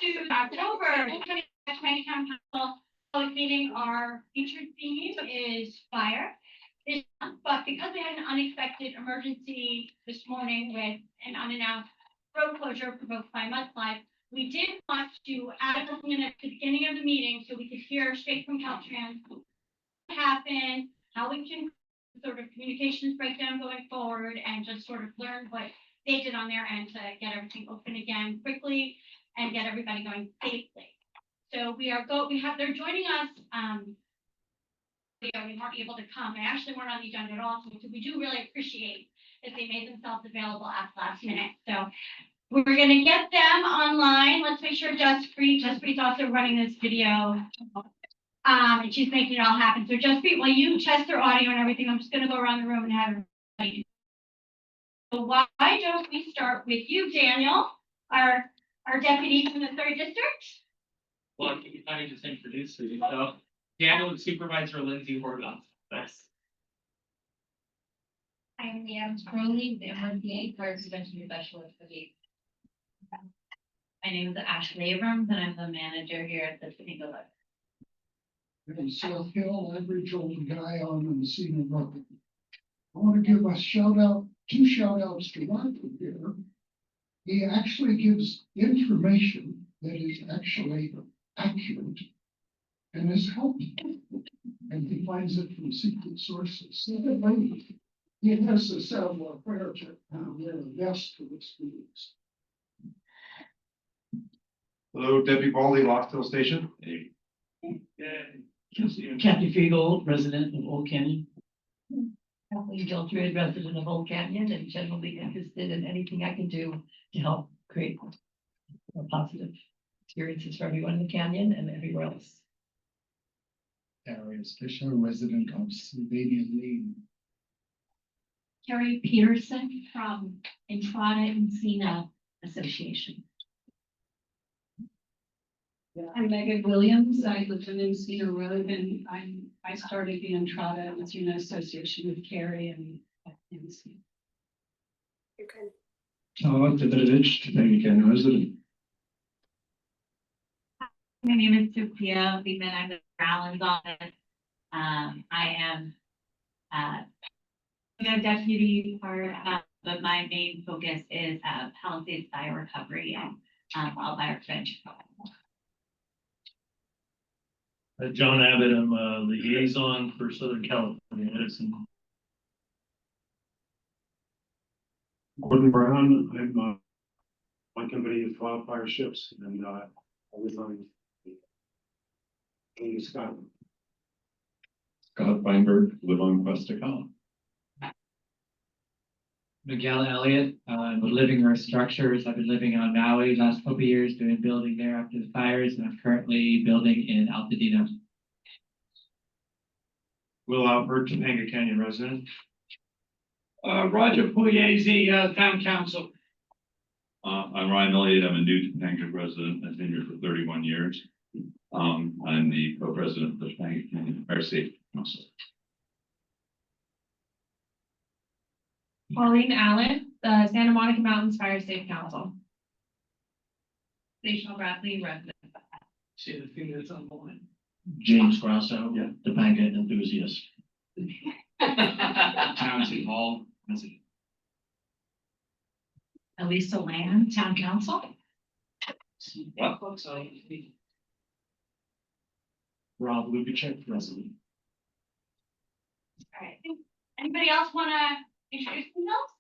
to October 2020 Town Council public meeting. Our featured theme is fire. But because we had an unexpected emergency this morning with an unannounced road closure provoked by a mudslide, we did want to add a couple minutes at the beginning of the meeting so we could hear straight from Caltrans what happened, how we can sort of communications breakdown going forward, and just sort of learn what they did on their end to get everything open again quickly and get everybody going safely. So they're joining us. We weren't able to come. They actually weren't on the agenda at all. So we do really appreciate that they made themselves available at the last minute. So we're going to get them online. Let's make sure Justpreet's also running this video. And she's making it all happen. So Justpreet, while you test their audio and everything, I'm just going to go around the room and have everybody. So why don't we start with you, Daniel, our deputy from the 3rd District? Well, I think you kind of just introduced me. So Daniel and Supervisor Lindsay Horvath. Thanks. I'm Leanne Crowley, the MRPA Fire Prevention Specialist for the. My name is Ashley Abrams, and I'm the manager here at the Topanga Library. And South Hill, average old guy on the scene of road. I want to give a shout out, 2 shout outs to Roger here. He actually gives information that is actually accurate and is helpful. And he finds it from secret sources. Secondly, he has to sell more prayer to wear a vest to this meetings. Hello, Deputy Baldy, Lockville Station. Hey. Kathy Fiegel, resident of Old Canyon. Kathleen Giltred, resident of Old Canyon, and generally interested in anything I can do to help create more positive experiences for everyone in the canyon and everywhere else. Darius Fisher, resident of Sylvania Lane. Carrie Peterson from Entrada Encina Association. I'm Megan Williams. I live in Encina Road, and I started the Entrada Encina Association with Carrie and Encina. Todd Davidovich, Topanga Canyon resident. My name is Sophia Beeman. I'm the Allen's office. I am the deputy part, but my main focus is Palisades fire recovery and wildfire prevention. John Abbott, I'm a liaison for Southern California Edison. Gordon Brown, I'm my company is Wildfire Ships, and I was on Scott. Scott Feinberg, live on Cuesta Cal. Miguel Elliott, with Living Earth Structures. I've been living on Maui last couple of years, doing building there after the fires, and I'm currently building in Altadena. Will Albert, Topanga Canyon resident. Roger Pugliese, Town Council. I'm Ryan Elliott. I'm a new Topanga resident. I've been here for 31 years. I'm the co-president of the Topanga Canyon Fire Safety Council. Pauline Allen, the Santa Monica Mountains Fire Safe Council. Rachel Bradley, resident. See the thing that's on the line. James Grasso, Topanga enthusiast. Townsend Hall, resident. Elisa Land, Town Council. What folks are Rob Lukacek, resident. All right. Anybody else want to introduce themselves?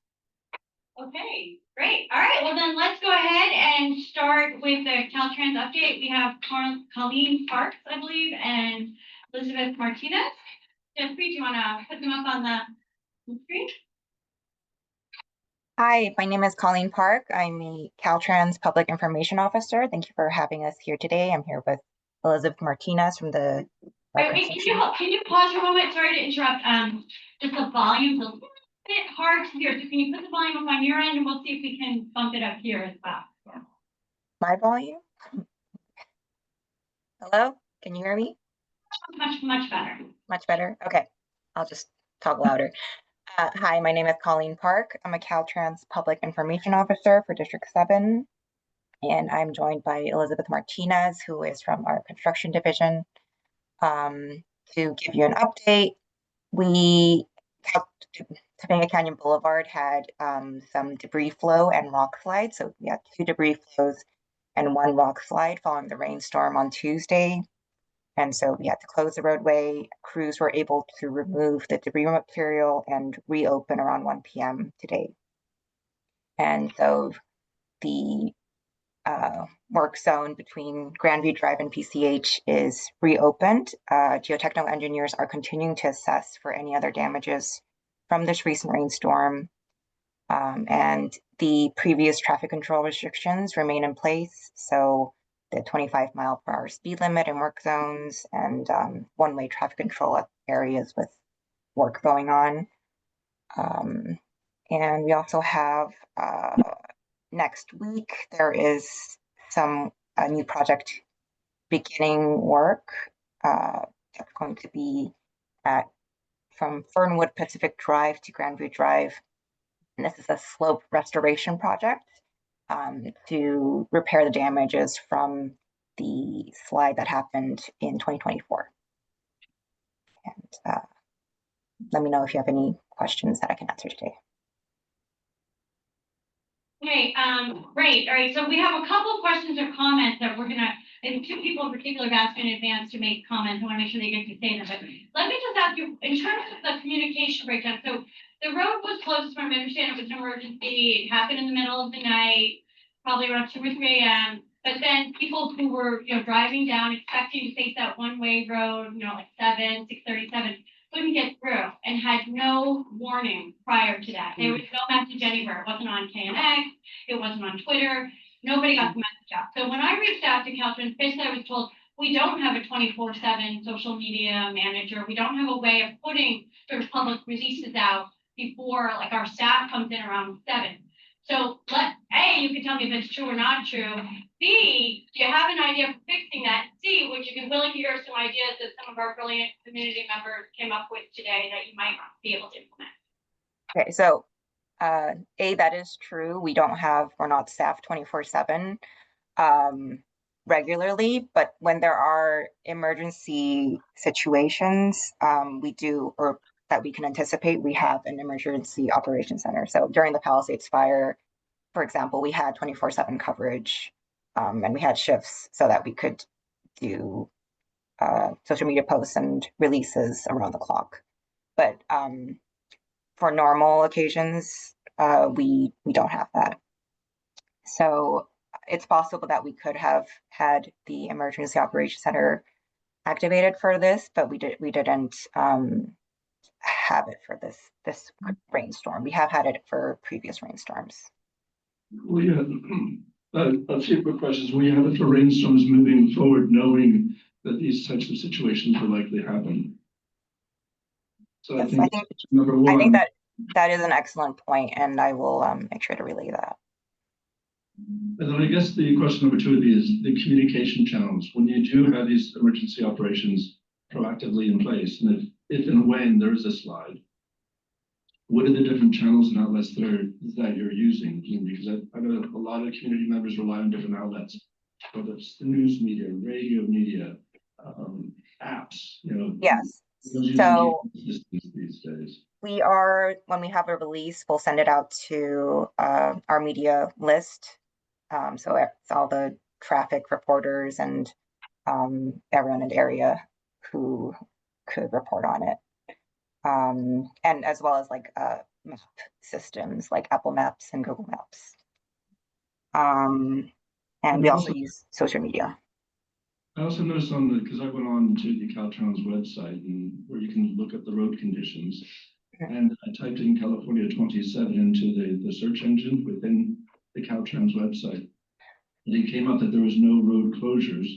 Okay, great. All right, well then let's go ahead and start with the Caltrans update. We have Colleen Parks, I believe, and Elizabeth Martinez. Justpreet, do you want to put them up on the screen? Hi, my name is Colleen Park. I'm a Caltrans Public Information Officer. Thank you for having us here today. I'm here with Elizabeth Martinez from the. Wait, can you pause for a moment? Sorry to interrupt. Just the volume's a little bit hard to hear. So can you put the volume up on your end, and we'll see if we can bump it up here as well. My volume? Hello? Can you hear me? Much better. Much better? Okay. I'll just talk louder. Hi, my name is Colleen Park. I'm a Caltrans Public Information Officer for District 7. And I'm joined by Elizabeth Martinez, who is from our construction division. To give you an update, Topanga Canyon Boulevard had some debris flow and rock slides. So we had 2 debris flows and 1 rock slide following the rainstorm on Tuesday. And so we had to close the roadway. Crews were able to remove the debris material and reopen around 1 p.m. today. And so the work zone between Grandview Drive and PCH is reopened. Geotechnical engineers are continuing to assess for any other damages from this recent rainstorm. And the previous traffic control restrictions remain in place. So the 25-mile-per-hour speed limit in work zones and one-way traffic control at areas with work going on. And we also have next week, there is a new project beginning work that's going to be from Fernwood Pacific Drive to Grandview Drive. And this is a slope restoration project to repair the damages from the slide that happened in 2024. And let me know if you have any questions that I can answer today. Okay, great. All right, so we have a couple of questions or comments that we're gonna, and 2 people in particular have asked in advance to make comments. I want to make sure they get to say them. But let me just ask you, in terms of the communication breakdown, so the road was closed, from what I understand, it was an emergency. It happened in the middle of the night, probably around 2 or 3 a.m. But then people who were, driving down, expecting to face that one-way road, like 6:37, couldn't get through and had no warning prior to that. There was no message anywhere. It wasn't on KNX. It wasn't on Twitter. Nobody got the message out. So when I reached out to Caltrans, basically I was told, we don't have a 24/7 social media manager. We don't have a way of putting sort of public releases out before our staff comes in around 7. So A, you can tell me if it's true or not true. B, do you have an idea for fixing that? C, would you be willing to hear some ideas that some of our brilliant community members came up with today that you might be able to implement? Okay, so A, that is true. We're not staffed 24/7 regularly, but when there are emergency situations, or that we can anticipate, we have an emergency operations center. So during the Palisades fire, for example, we had 24/7 coverage, and we had shifts so that we could do social media posts and releases around the clock. But for normal occasions, we don't have that. So it's possible that we could have had the emergency operations center activated for this, but we didn't have it for this rainstorm. We have had it for previous rainstorms. Well, yeah, a few quick questions. We have it for rainstorms moving forward, knowing that these types of situations will likely happen. So Yes, I think number one. I think that is an excellent point, and I will make sure to relay that. And then I guess the question number 2 would be is the communication channels. When you do have these emergency operations proactively in place, and if and when there is a slide, what are the different channels and outlets that you're using? Because I know a lot of community members rely on different outlets, whether it's the news media, radio media, apps, Yes. So these days. when we have a release, we'll send it out to our media list. So it's all the traffic reporters and everyone in the area who could report on it. And as well as map systems like Apple Maps and Google Maps. And we also use social media. I also noticed because I went on to the Caltrans website where you can look at the road conditions. And I typed in California 27 into the search engine within the Caltrans website. And it came up that there was no road closures,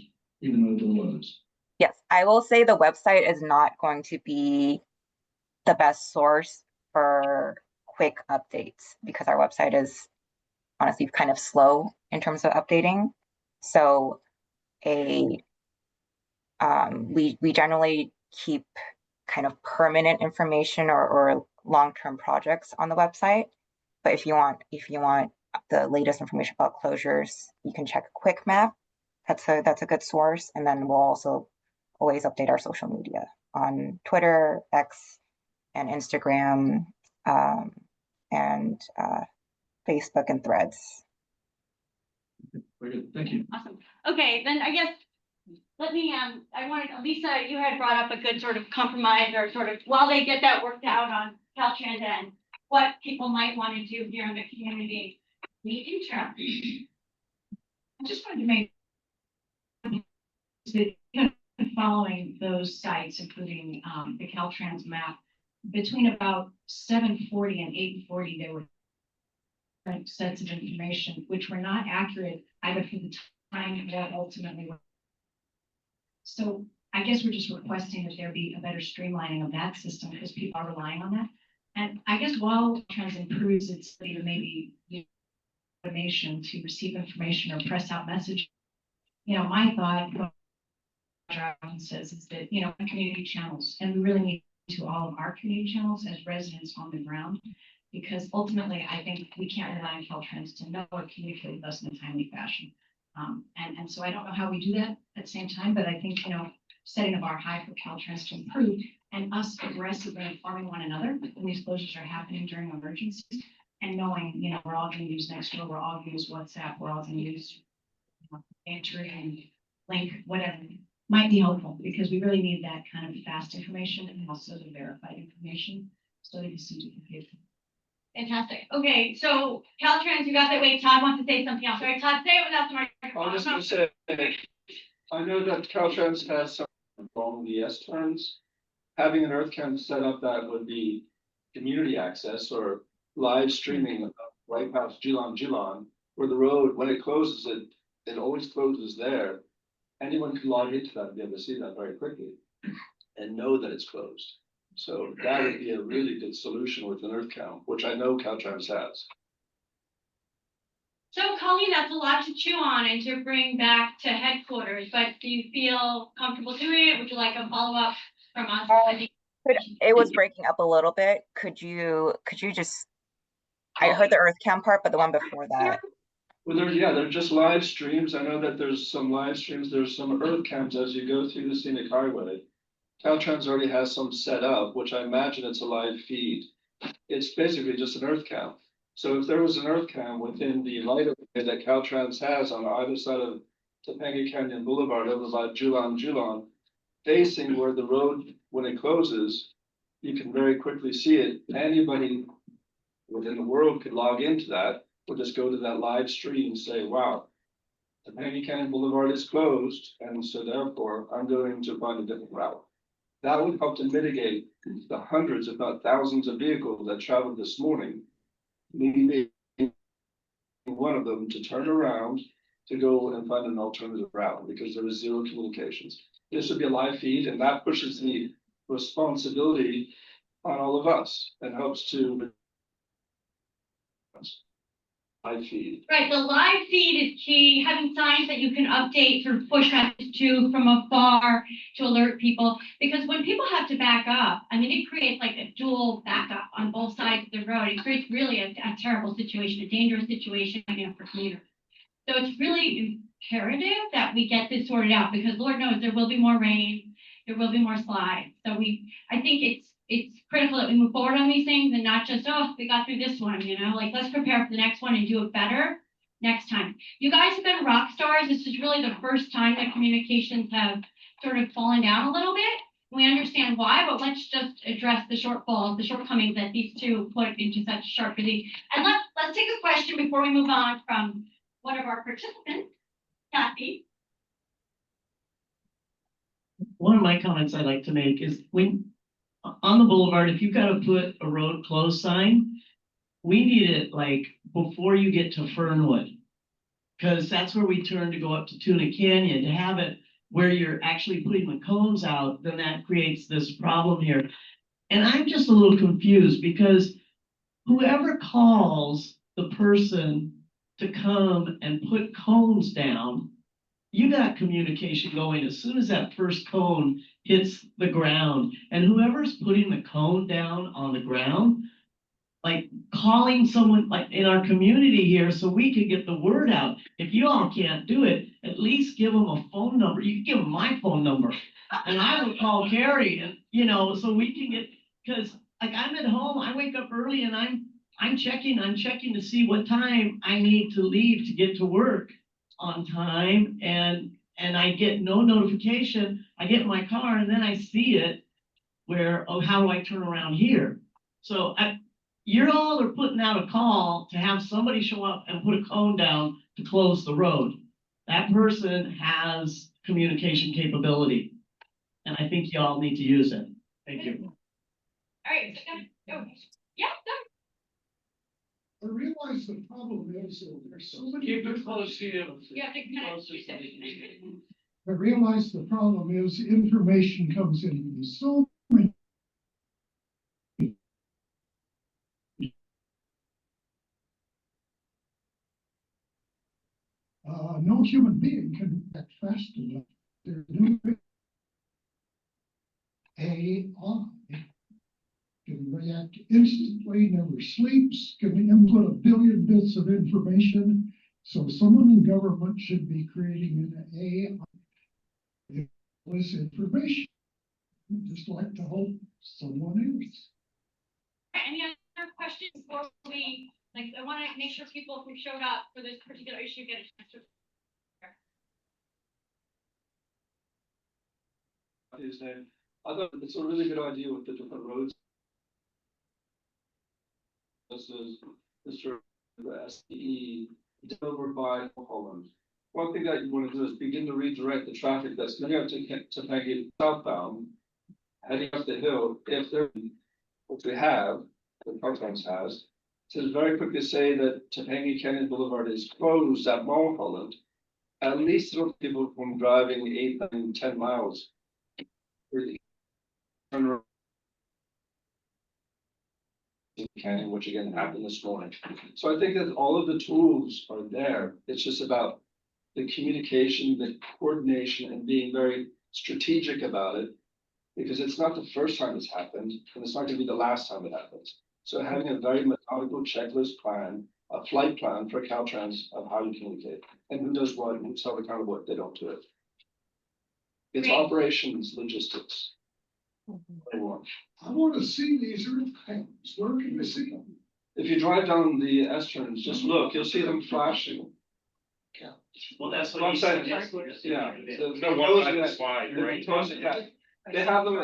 even though there was. Yes, I will say the website is not going to be the best source for quick updates because our website is honestly kind of slow in terms of updating. So we generally keep kind of permanent information or long-term projects on the website. But if you want the latest information about closures, you can check Quick Map. That's a good source. And then we'll also always update our social media on Twitter, X, and Instagram, and Facebook and Threads. Very good, thank you. Awesome. Okay, then I guess, let me, I wanted, Lisa, you had brought up a good sort of compromise or sort of, while they get that worked out on Caltrans and what people might want to do here in the community. The interim. I just wanted to make following those sites, including the Caltrans map, between about 7:40 and 8:40, there were different sets of information which were not accurate either for the time or ultimately. So I guess we're just requesting that there be a better streamlining of that system because people are relying on that. And I guess while Caltrans improves its ability to maybe use automation to receive information or press out messages, my thought says is that, community channels, and we really need to all of our community channels as residents on the ground, because ultimately I think we can't rely on Caltrans to know or communicate with us in a timely fashion. And so I don't know how we do that at the same time, but I think, setting the bar high for Caltrans to improve and us aggressively informing one another when these closures are happening during emergencies and knowing, we're all going to use Nextdoor, we're all going to use WhatsApp, we're all going to use Entry and Link, whatever, might be helpful because we really need that kind of fast information and also the verified information so that you see duplicated. Fantastic. Okay, so Caltrans, you got that. Wait, Todd wants to say something else. All right, Todd, say it without the microphone. I'm just gonna say, I know that Caltrans has some wrong the S turns. Having an earth cam set up that would be community access or live streaming right past Geelong, where the road, when it closes, it always closes there. Anyone can log into that and be able to see that very quickly and know that it's closed. So that would be a really good solution with an earth count, which I know Caltrans has. So Colleen, that's a lot to chew on and to bring back to headquarters, but do you feel comfortable doing it? Would you like a follow-up from us? It was breaking up a little bit. Could you just, I heard the earth cam part, but the one before that. Well, they're just live streams. I know that there's some live streams. There's some earth cams as you go through the scenic highway. Caltrans already has some set up, which I imagine it's a live feed. It's basically just an earth cam. So if there was an earth cam within the light of day that Caltrans has on either side of Topanga Canyon Boulevard over by Geelong, facing where the road, when it closes, you can very quickly see it. Anybody within the world could log into that, or just go to that live stream and say, wow, Topanga Canyon Boulevard is closed, and so therefore I'm going to find a different route. That would help to mitigate the hundreds, if not thousands of vehicles that traveled this morning, leaving one of them to turn around to go and find an alternative route because there was zero communications. This would be a live feed, and that pushes the responsibility on all of us and helps to live feed. Right, the live feed is key. Having signs that you can update through push messages to from afar to alert people. Because when people have to back up, I mean, it creates like a dual backup on both sides of the road. It creates really a terrible situation, a dangerous situation for commuters. So it's really imperative that we get this sorted out because Lord knows there will be more rain, there will be more slides. So I think it's critical that we move forward on these things and not just, oh, we got through this one, like let's prepare for the next one and do it better next time. You guys have been rock stars. This is really the first time that communications have sort of fallen down a little bit. We understand why, but let's just address the shortfalls, the shortcomings that these two put into such sharp relief. And let's take a question before we move on from one of our participants, Kathy. One of my comments I'd like to make is when on the boulevard, if you've got to put a road closed sign, we need it like before you get to Fernwood. Because that's where we turn to go up to Tuna Canyon. To have it where you're actually putting the cones out, then that creates this problem here. And I'm just a little confused because whoever calls the person to come and put cones down, you got communication going as soon as that first cone hits the ground. And whoever's putting the cone down on the ground, like calling someone like in our community here so we could get the word out. If you all can't do it, at least give them a phone number. You can give them my phone number. And I would call Carrie and, you know, so we can get, because like I'm at home, I wake up early and I'm checking to see what time I need to leave to get to work on time. And I get no notification. I get in my car and then I see it where, oh, how do I turn around here? So you all are putting out a call to have somebody show up and put a cone down to close the road. That person has communication capability. And I think you all need to use it. Thank you. All right, yeah, I realize the problem is that there's so many. Keep it close to you. you have to kind of. I realize the problem is information comes in so many. No human being can act fast enough. There's no AI can react instantly, never sleeps, can input a billion bits of information. So someone in government should be creating an AI with information, just like to hope someone is. Any other questions before we, like, I want to make sure people who showed up for this particular issue get a chance to. His name. I thought it's a really good idea with the different roads. This is Mr. SDE over by Holland. One thing that you want to do is begin to redirect the traffic that's coming up to Topanga southbound, heading up the hill, if they're, which we have, the Caltrans has, to very quickly say that Topanga Canyon Boulevard is closed at Mulholland, at least stop people from driving 8, 9, 10 miles. Really turn around. Canyon, which again happened this morning. So I think that all of the tools are there. It's just about the communication, the coordination, and being very strategic about it, because it's not the first time it's happened, and it's not going to be the last time it happens. So having a very methodical checklist plan, a flight plan for Caltrans of how you communicate, and who does what, and who's held accountable if they don't do it. It's Great. operations, logistics. I want to see these earth panels. Where can I see them? If you drive down the S turns, just look, you'll see them flashing. Well, that's Well, I'm what he saying, said. yeah. No one on the slide, right? Yeah. They have them,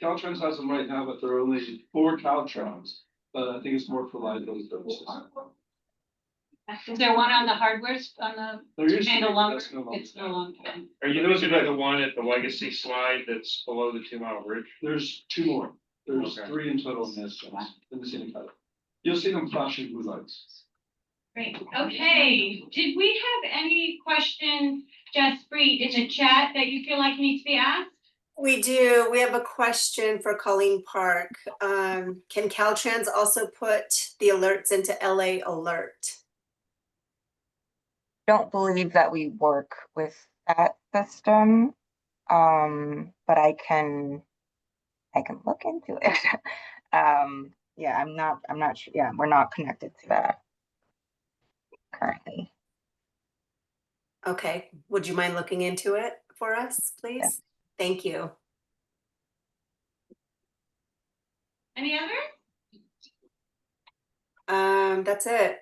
Caltrans has them right now, but there are only 4 Caltrans, but I think it's more for liability purposes. Is there one on the hardware, on There used to be, no longer? that's no longer. It's no longer. Are you looking at the one at the legacy slide that's below the 2 mile bridge? There's 2 more. There's Okay. 3 in total in this, in the scenic highway. You'll see them flashing blue lights. Great, okay, did we have any questions, Jaspreet, in the chat that you feel like needs to be asked? We do. We have a question for Colleen Park. Can Caltrans also put the alerts into LA Alert? Don't believe that we work with that system, but I can look into it. Yeah, I'm not sure. Yeah, we're not connected to that currently. Okay, would you mind looking into it for us, please? Yeah. Thank you. Any other? That's it.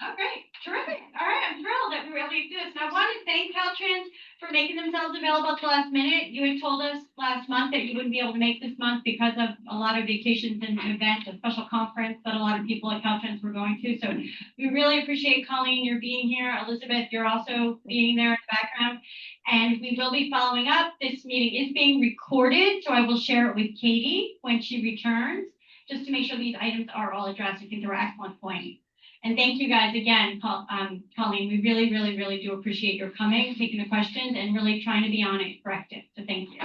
Oh, great, terrific. All right, I'm thrilled that we were able to do this. And I want to thank Caltrans for making themselves available at the last minute. You had told us last month that you wouldn't be able to make this month because of a lot of vacations and events, a special conference that a lot of people at Caltrans were going to. So we really appreciate, Colleen, your being here. Elizabeth, you're also being there in the background. And we will be following up. This meeting is being recorded, so I will share it with Katie when she returns, just to make sure these items are all addressed. I think they were excellent points. And thank you guys again, Colleen. We really, really, really do appreciate your coming, taking the questions, and really trying to be on it, corrective. So thank you.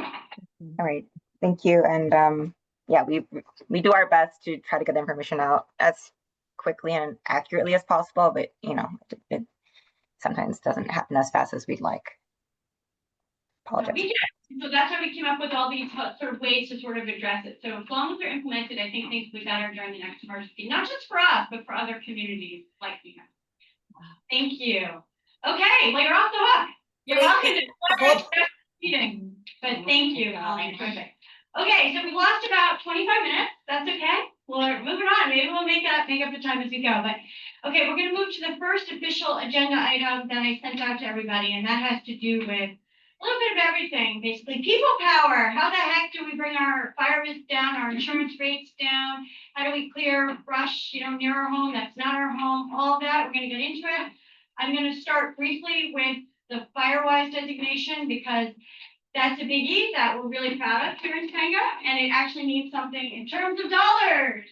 All right, thank you. And yeah, we do our best to try to get the information out as quickly and accurately as possible, but you know, it sometimes doesn't happen as fast as we'd like. apologize. We did. So that's why we came up with all these sort of ways to sort of address it. So as long as they're implemented, I think things will be better during the next emergency, not just for us, but for other communities like we have. Thank you. Okay, well, you're off the hook. You're welcome to Hold- meeting, but thank you, Colleen. Perfect. Okay, so we lost about 25 minutes. That's okay. We're moving on. Maybe we'll make up the time as we go. But okay, we're gonna move to the first official agenda item that I sent out to everybody, and that has to do with a little bit of everything, basically. People power. How the heck do we bring our fire risk down, our insurance rates down? How do we clear brush, near our home that's not our home? All of that. We're gonna get into it. I'm gonna start briefly with the FireWise designation because that's a biggie that we're really proud of here in Topanga, and it actually means something in terms of dollars.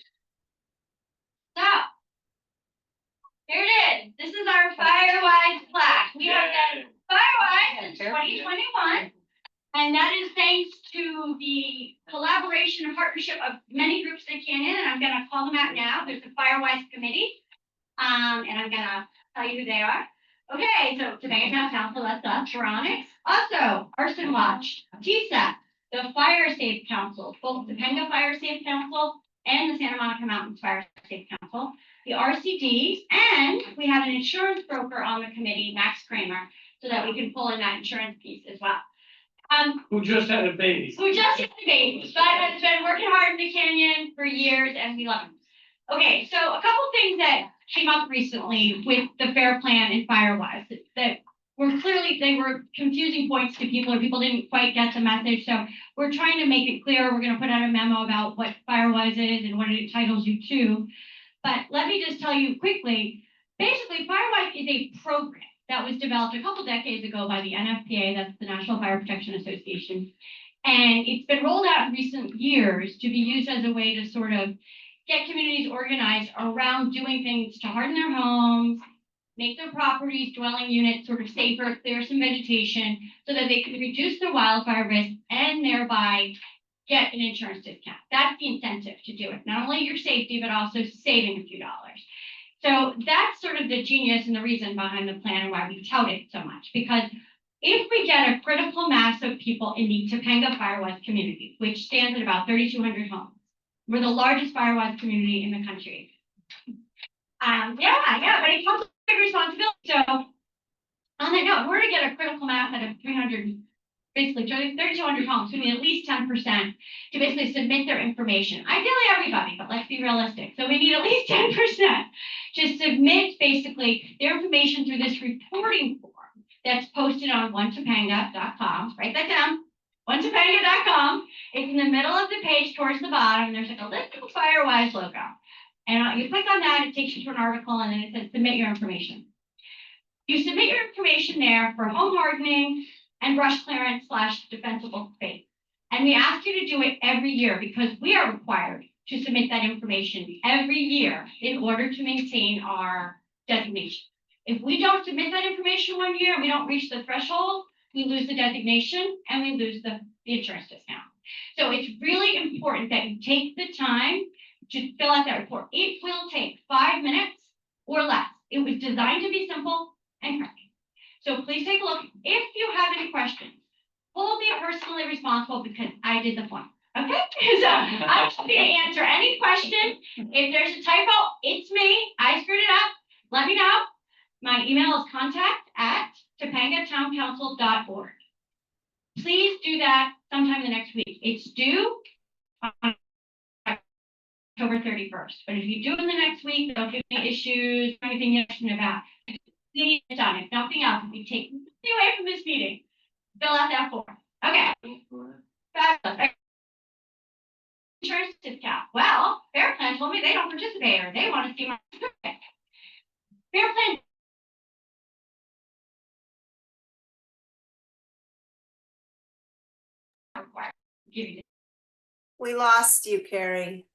So, here it is. This is our FireWise plaque. We have done FireWise since 2021, and that is thanks to the collaboration and partnership of many groups that came in, and I'm gonna call them out now. There's the FireWise Committee, and I'm gonna tell you who they are. Okay, so Topanga Town Council, that's us, Veronix. Also, Arson Watch, TSAP, the Fire Safe Council, both Topanga Fire Safe Council and the Santa Monica Mountains Fire Safe Council, the RCD, and we have an insurance broker on the committee, Max Kramer, so that we can pull in that insurance piece as well. Who just had a baby. Who just had a baby, but has been working hard in the canyon for years, and we love him. Okay, so a couple things that came up recently with the FAIR Plan and FireWise that were clearly, they were confusing points to people, or people didn't quite get the message. So we're trying to make it clear. We're going to put out a memo about what FireWise is and what it entitles you to. But let me just tell you quickly, basically FireWise is a program that was developed a couple decades ago by the NFPA, that's the National Fire Protection Association. And it's been rolled out in recent years to be used as a way to sort of get communities organized around doing things to harden their homes, make their properties, dwelling units sort of safer, clear some vegetation, so that they can reduce their wildfire risk and thereby get an insurance discount. That's the incentive to do it. Not only your safety, but also saving a few dollars. So that's sort of the genius and the reason behind the plan and why we tout it so much. Because if we get a critical mass of people in the Topanga FireWise community, which stands at about 3,200 homes, we're the largest FireWise community in the country. Yeah, but it comes with big responsibility. So on that note, we're to get a critical mass out of 300, basically 3,200 homes, we need at least 10% to basically submit their information. Ideally everybody, but let's be realistic. So we need at least 10% to submit basically their information through this reporting form that's posted on onetopanga.com. Write that down. onetopanga.com. It's in the middle of the page towards the bottom. There's like a little FireWise logo. And you click on that, it takes you to an article, and then it says submit your information. You submit your information there for home hardening and brush clearance / defensible space. And we ask you to do it every year because we are required to submit that information every year in order to maintain our designation. If we don't submit that information one year and we don't reach the threshold, we lose the designation and we lose the insurance discount. So it's really important that you take the time to fill out that report. It will take 5 minutes or less. It was designed to be simple and quick. So please take a look. If you have any questions, hold me personally responsible because I did the form. Okay? So I'm happy to answer any question. If there's a typo, it's me. I screwed it up. Let me know. My email is contact@topangatowncouncil.org. Please do that sometime the next week. It's due on October 31st. But if you do it in the next week, don't give me issues or anything you're asking about. Please get done. If nothing else, if you take nothing away from this meeting, fill out that form. Okay. Fabulous. Insurance discount. Well, Fair Plan told me they don't participate or they want to see my certificate. Fair Plan. We lost you, Carrie.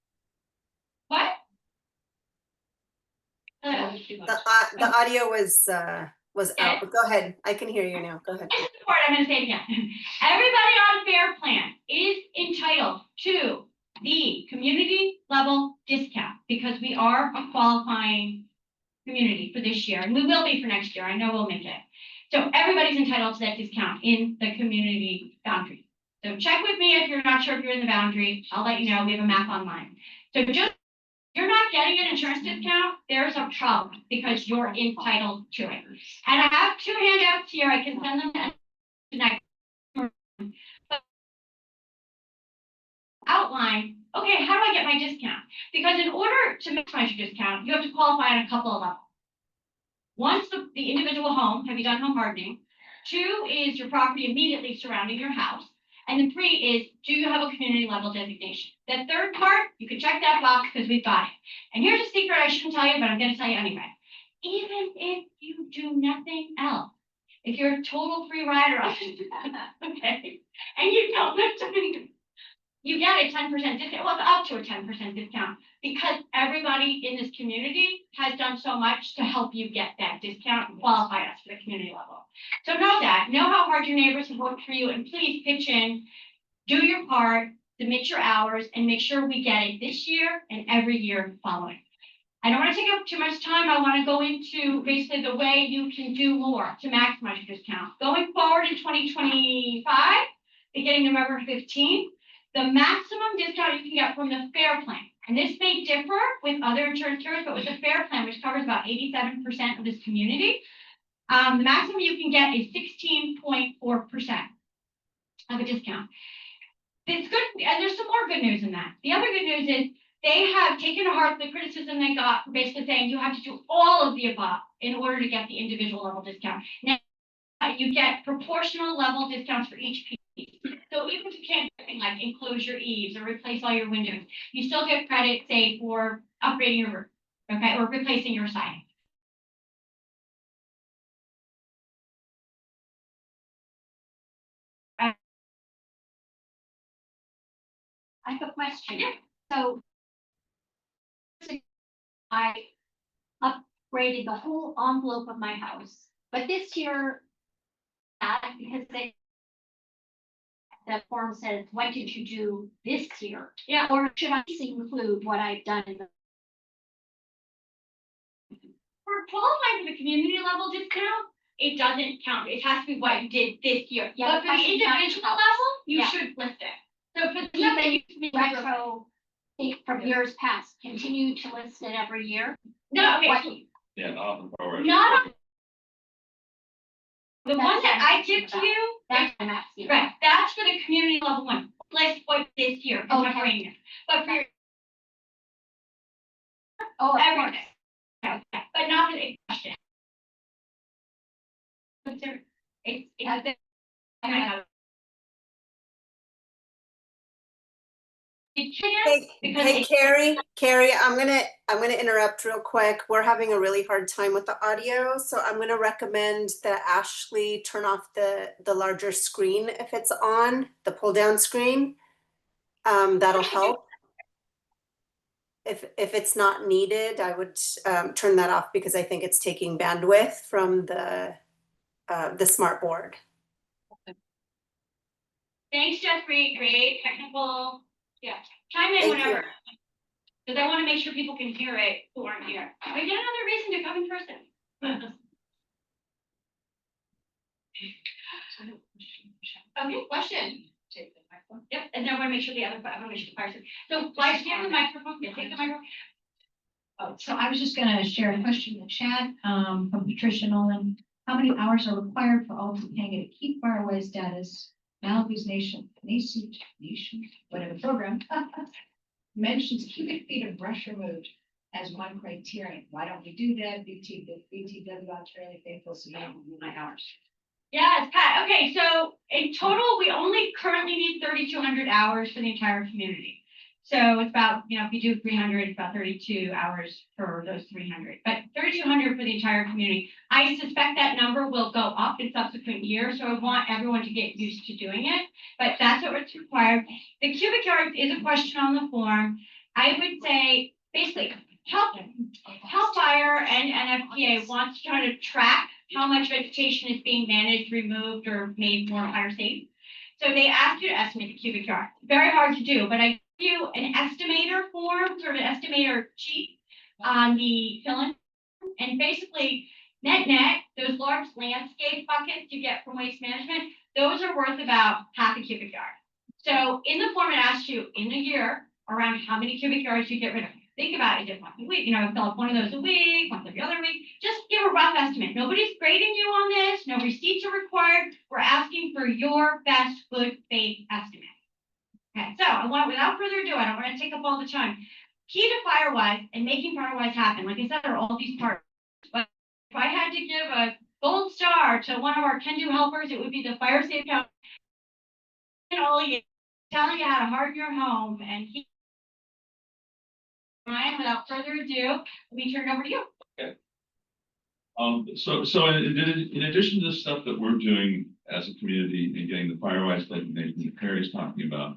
What? The audio was out. But go ahead. I can hear you now. Go ahead. I'm going to say it again. Everybody on Fair Plan is entitled to the community level discount because we are a qualifying community for this year, and we will be for next year. I know we'll make it. So everybody's entitled to that discount in the community boundary. So check with me if you're not sure if you're in the boundary. I'll let you know. We have a map online. So just you're not getting an insurance discount, there's a problem because you're entitled to it. And I have 2 handouts here. I can send them to next. Outline, okay, how do I get my discount? Because in order to maximize your discount, you have to qualify on a couple of levels. One's the individual home, have you done home hardening? 2 is your property immediately surrounding your house. And then 3 is, do you have a community level designation? The third part, you can check that box because we've got it. And here's a secret I shouldn't tell you, but I'm going to tell you anyway. Even if you do nothing else, if you're a total free rider, okay, and you don't live to me, you get a 10% discount, well, up to a 10% discount, because everybody in this community has done so much to help you get that discount and qualify us for the community level. So know that, know how hard your neighbors have worked for you, and please pitch in, do your part, submit your hours, and make sure we get it this year and every year following. I don't want to take up too much time. I want to go into basically the way you can do more to maximize your discount. Going forward in 2025, beginning November 15th, the maximum discount you can get from the FAIR plan, and this may differ with other insurance carriers, but with the FAIR plan, which covers about 87% of this community, the maximum you can get is 16.4% of a discount. It's good, and there's some more good news in that. The other good news is they have taken to heart the criticism they got for basically saying you have to do all of the above in order to get the individual level discount. Now, you get proportional level discounts for each piece. So even if you can't do anything like enclose your eaves or replace all your windows, you still get credit, say, for upgrading your roof, okay, or replacing your siding. I have a question. So I upgraded the whole envelope of my house, but this year, because the form says, what did you do this year? Yeah. Or should I include what I've done in the For qualifying for the community level discount, it doesn't count. It has to be what you did this year. Yeah, But for the individual level, you should list it. So for the even retro from years past, continue to list it every year? No, okay. What- Yeah, not on the forward. Not on the That's one that what I'm I asking give to about. you, That's what I'm asking. right, that's for the community level one. List what this year, is what Okay. brand new. But for your Oh, of course. everything. Okay, but not for the question. It's Hey, because hey, Carrie, I'm gonna interrupt real quick. We're having a really hard time with the audio, so I'm gonna recommend that Ashley turn off the larger screen if it's on, the pull down screen. That'll help. If it's not needed, I would turn that off because I think it's taking bandwidth from the smart board. Thanks, Jeffrey. Great technical. Yeah, chime in Thank you. whenever. Because I want to make sure people can hear it who aren't here. We get another reason to come in person. Okay, question. Yep, and then I want to make sure the other, I want to make sure the fire. So, like, give the microphone. Yeah, take the microphone. Oh, So I was just gonna share a question in the chat, from Patricia Nolan. How many hours are required for all Topanga to keep faraway status? Malibu's Nation, whatever program, mentions cubic feet of brush removed as one criterion. Why don't we do that? BTW on fairly faithful, so now my hours. Yes, Pat. Okay, so in total, we only currently need 3,200 hours for the entire community. So it's about, if you do 300, it's about 32 hours for those 300, but 3,200 for the entire community. I suspect that number will go up in subsequent years, so I want everyone to get used to doing it, but that's what's required. The cubic yards is a question on the form. I would say, basically, Cal Fire and NFPA wants to try to track how much vegetation is being managed, removed, or made more fire safe. So they ask you to estimate the cubic yard. Very hard to do, but I give you an estimator form, sort of an estimator sheet on the fill-in. And basically, net, those large landscape buckets you get from Waste Management, those are worth about half a cubic yard. So in the form it asks you in a year around how many cubic yards you get rid of. Think about it, just once a week, fill up one of those a week, once every other week. Just give a rough estimate. Nobody's grading you on this. No receipts are required. We're asking for your best good faith estimate. Okay, so without further ado, I don't want to take up all the time. Key to Firewise and making Firewise happen, like I said, are all these parts. But if I had to give a gold star to one of our can-do helpers, it would be the Fire Safe Council. Telling you how to harden your home and keep. Ryan, without further ado, let me turn it over to you. So in addition to the stuff that we're doing as a community and getting the Firewise designation that Carrie's talking about,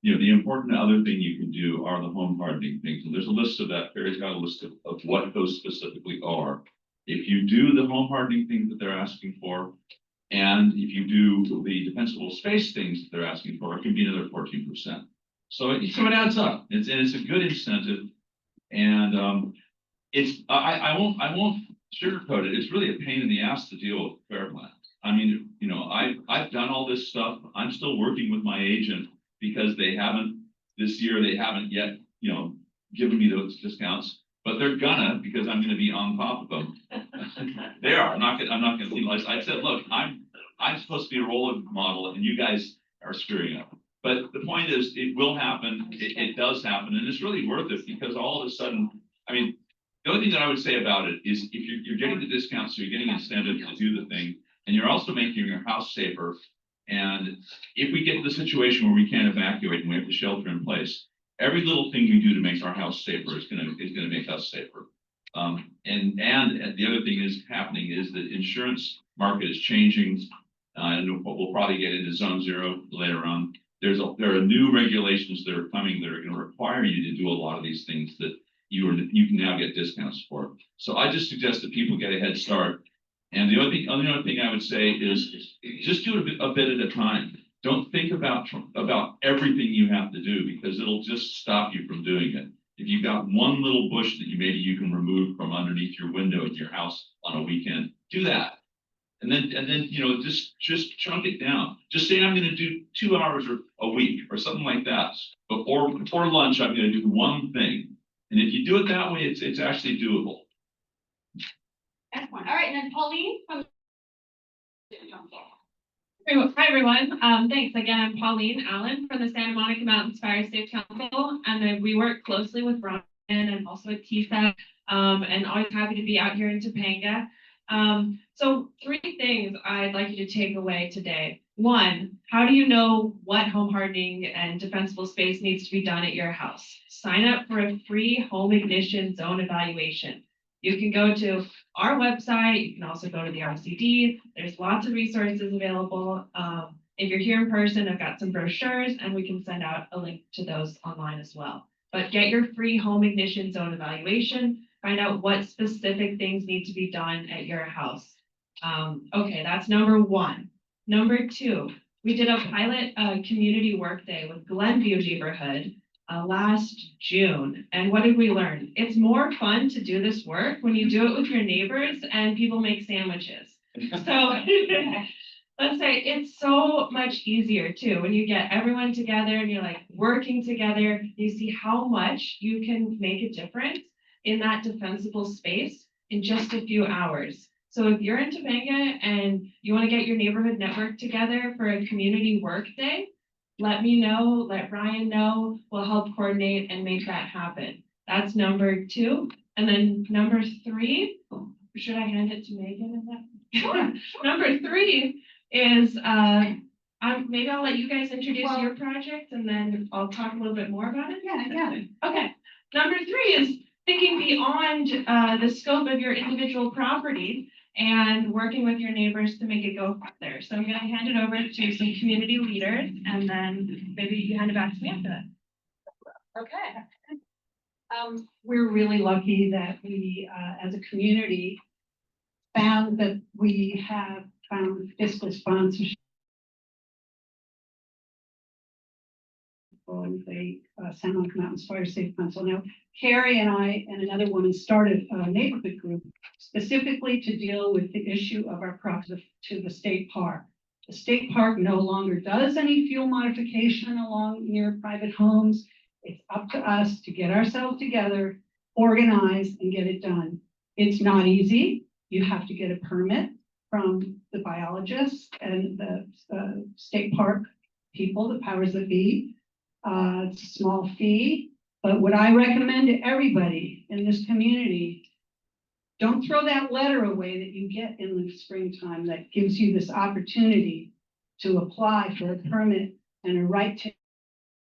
the important other thing you can do are the home hardening things. And there's a list of that. Carrie's got a list of what those specifically are. If you do the home hardening things that they're asking for, and if you do the defensible space things that they're asking for, it can be another 14%. So it adds up. It's a good incentive, and I won't sugarcoat it. It's really a pain in the ass to deal with Fairplan. I mean, I've done all this stuff. I'm still working with my agent because they haven't yet given me those discounts, but they're gonna, because I'm gonna be on top of them. They are. I'm not gonna penalize. I said, look, I'm supposed to be a role model, and you guys are screwing up. But the point is, it will happen. It does happen, and it's really worth it, because all of a sudden, I mean, the only thing that I would say about it is, if you're getting the discounts, so you're getting incentive to do the thing, and you're also making your house safer. And if we get to the situation where we can't evacuate and we have to shelter in place, every little thing we do to make our house safer is gonna make us safer. And the other thing is happening is that insurance market is changing, and we'll probably get into zone zero later on. There are new regulations that are coming that are going to require you to do a lot of these things that you can now get discounts for. So I just suggest that people get a head start. And the only other thing I would say is just do it a bit at a time. Don't think about everything you have to do, because it'll just stop you from doing it. If you've got one little bush that maybe you can remove from underneath your window in your house on a weekend, do that. And then just chunk it down. Just say, I'm going to do 2 hours or a week or something like that. Before lunch, I'm going to do one thing. And if you do it that way, it's actually doable. Excellent. All right, and then Pauline from. Hi, everyone. Thanks again. I'm Pauline Allen from the Santa Monica Mountains Fire Safe Council, and we work closely with Ryan and also with TISA, and always happy to be out here in Topanga. So 3 things I'd like you to take away today. 1, how do you know what home hardening and defensible space needs to be done at your house? Sign up for a free home ignition zone evaluation. You can go to our website. You can also go to the RCD. There's lots of resources available. If you're here in person, I've got some brochures, and we can send out a link to those online as well. But get your free home ignition zone evaluation. Find out what specific things need to be done at your house. Okay, that's number 1. Number 2, we did a pilot community work day with Glenview neighborhood last June. And what did we learn? It's more fun to do this work when you do it with your neighbors and people make sandwiches. So let's say it's so much easier too when you get everyone together and you're like working together. You see how much you can make a difference in that defensible space in just a few hours. So if you're in Topanga and you want to get your neighborhood network together for a community work day, let me know, let Ryan know. We'll help coordinate and make that happen. That's number 2. And then number 3, should I hand it to Megan? Sure. Number 3 is, maybe I'll let you guys introduce your project, and then I'll talk a little bit more about it. Yeah. Okay. Number 3 is thinking beyond the scope of your individual property and working with your neighbors to make it go further. So I'm going to hand it over to some community leaders, and then maybe you hand it back to me after that. Okay. We're really lucky that we, as a community, found that we have found fiscal sponsorship from the San Monica Mountains Fire Safe Council. Now, Carrie and I and another woman started a neighborhood group specifically to deal with the issue of our proximity to the state park. The state park no longer does any fuel modification along near private homes. It's up to us to get ourselves together, organize, and get it done. It's not easy. You have to get a permit from the biologists and the state park people, the powers that be. It's a small fee, but what I recommend to everybody in this community, don't throw that letter away that you get in the springtime that gives you this opportunity to apply for a permit and a right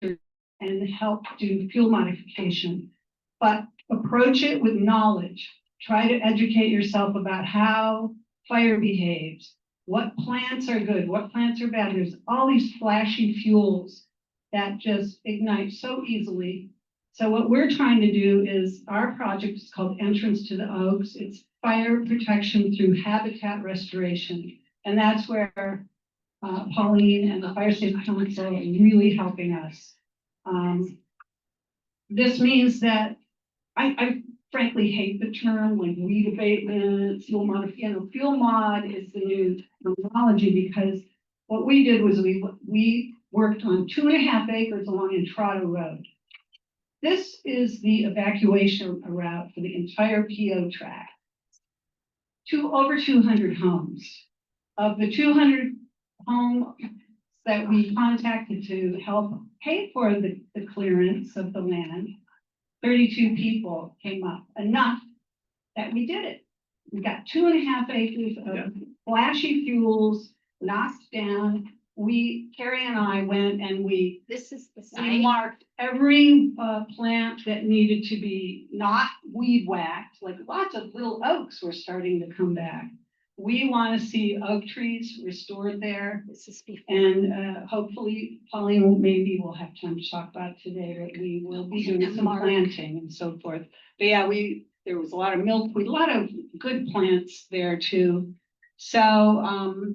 to and help do fuel modification. But approach it with knowledge. Try to educate yourself about how fire behaves, what plants are good, what plants are bad. There's all these flashy fuels that just ignite so easily. So what we're trying to do is, our project is called Entrance to the Oaks. It's fire protection through habitat restoration. And that's where Pauline and the Fire Safety Council are really helping us. This means that I frankly hate the term like weed abatement, fuel mod. Fuel mod is the new terminology, because what we did was we worked on 2.5 acres along Entrado Road. This is the evacuation route for the entire PO tract. Over 200 homes. Of the 200 homes that we contacted to help pay for the clearance of the land, 32 people came up, enough that we did it. We got 2.5 acres of flashy fuels knocked down. Carrie and I went and we marked every plant that needed to be not weed whacked. Like lots of little oaks were starting to come back. We want to see oak trees restored there. And hopefully, Pauline, maybe we'll have time to talk about it today, but we will be doing some planting and so forth. But yeah, there was a lot of milkweed, a lot of good plants there too. So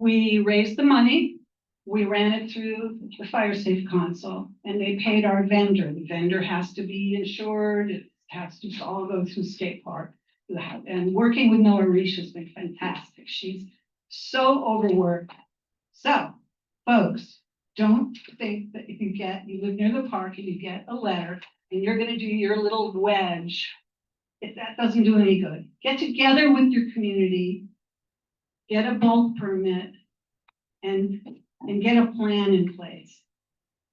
we raised the money. We ran it through the Fire Safe Council, and they paid our vendor. The vendor has to be insured. It has to all go through state park. And working with Noah Reish has been fantastic. She's so overworked. So, folks, don't think that if you live near the park and you get a letter and you're going to do your little wedge, that doesn't do any good. Get together with your community, get a bulk permit, and get a plan in place.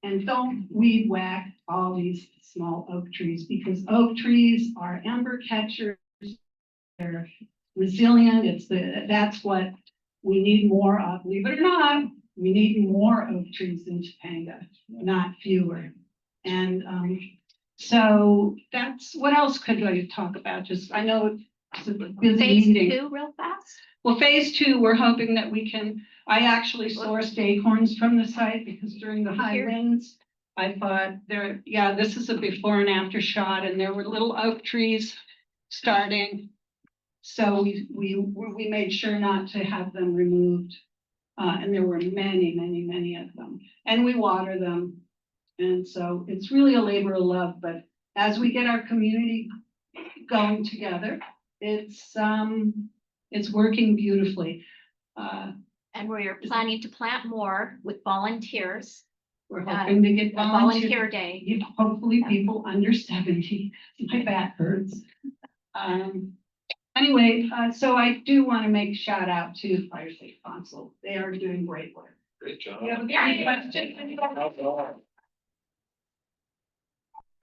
And don't weed whack all these small oak trees, because oak trees are ember catchers. They're resilient. That's what we need more of. Believe it or not, we need more oak trees in Topanga, not fewer. And so that's what else could I talk about? Just I know it's a busy meeting. Phase 2 real fast. Well, phase 2, we're hoping that we can. I actually sourced acorns from the site because during the high winds, I thought this is a before and after shot, and there were little oak trees starting. So we made sure not to have them removed. And there were many of them. And we water them. And so it's really a labor of love. But as we get our community going together, it's working beautifully. And we're planning to plant more with volunteers. We're hoping to get volunteer day. Hopefully people under 70. My back hurts. Anyway, so I do want to make a shout out to Fire Safe Council. They are doing great work. Great job. You have a question?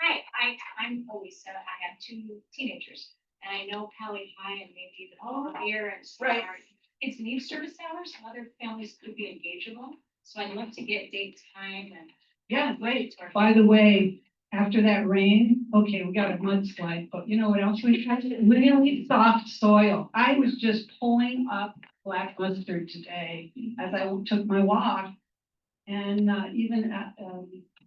Hi, I'm Lisa. I have 2 teenagers, and I know Pally High and maybe even here and Star. It's need service hours. Some other families could be engageable. So I'd love to get date, time, and yeah, great. By the way, after that rain, okay, we got a mudslide, but you know what else we had? Really soft soil. I was just pulling up black mustard today as I took my walk, and even at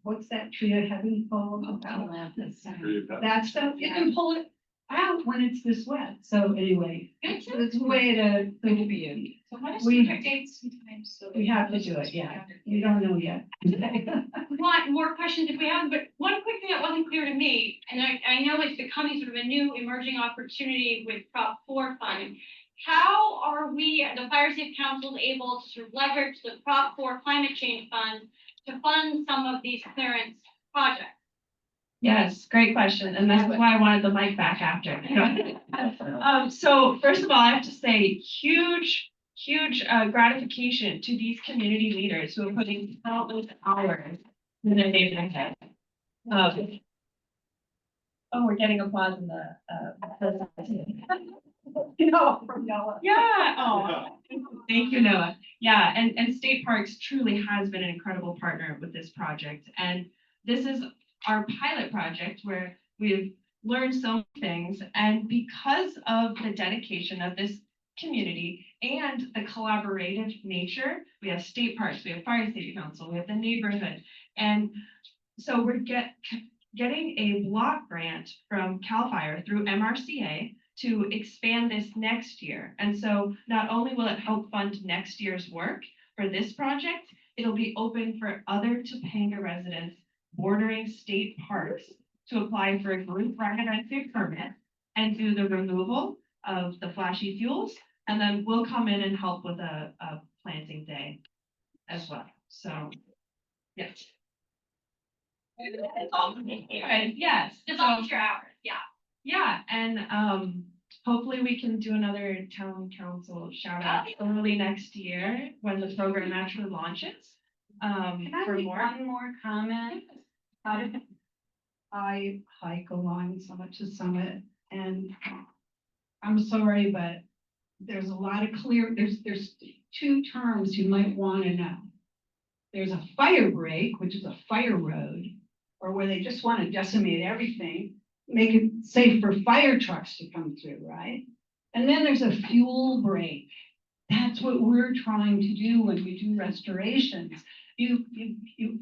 what's that tree I haven't called? That stuff, you can pull it out when it's this wet. So anyway, it's a way to think of you. So what is We- the dates and times? So We have to do it, yeah. We don't know yet. Want more questions if we have, but one quick thing that wasn't clear to me, and I know it's becoming sort of a new emerging opportunity with Prop 4 funding. How are we, the Fire Safe Council, able to sort of leverage the Prop 4 climate change fund to fund some of these clearance projects? Yes, great question, and that's why I wanted the mic back after. So first of all, I have to say, huge gratification to these community leaders who are putting countless hours in their days ahead. Oh, we're getting applause in the, From Noah. yeah, oh, thank you, Noah. Yeah, and State Parks truly has been an incredible partner with this project. And this is our pilot project where we've learned so many things. And because of the dedication of this community and the collaborative nature, we have State Parks, we have Fire Safety Council, we have the neighborhood. And so we're getting a block grant from CAL FIRE through MRCA to expand this next year. And so not only will it help fund next year's work for this project, it'll be open for other Topanga residents bordering state parks to apply for a group residency permit and do the removal of the flashy fuels. And then we'll come in and help with a planting day as well. So, yes. Yes. Just volunteer hours, yeah. Yeah, and hopefully we can do another town council shout out early next year when the program actually launches. Can I For make more. one more comment? I hike along Summit to Summit, and I'm sorry, but there's a lot of there's two terms you might want to know. There's a fire break, which is a fire road, or where they just want to decimate everything, make it safe for fire trucks to come through, right? And then there's a fuel break. That's what we're trying to do when we do restorations. You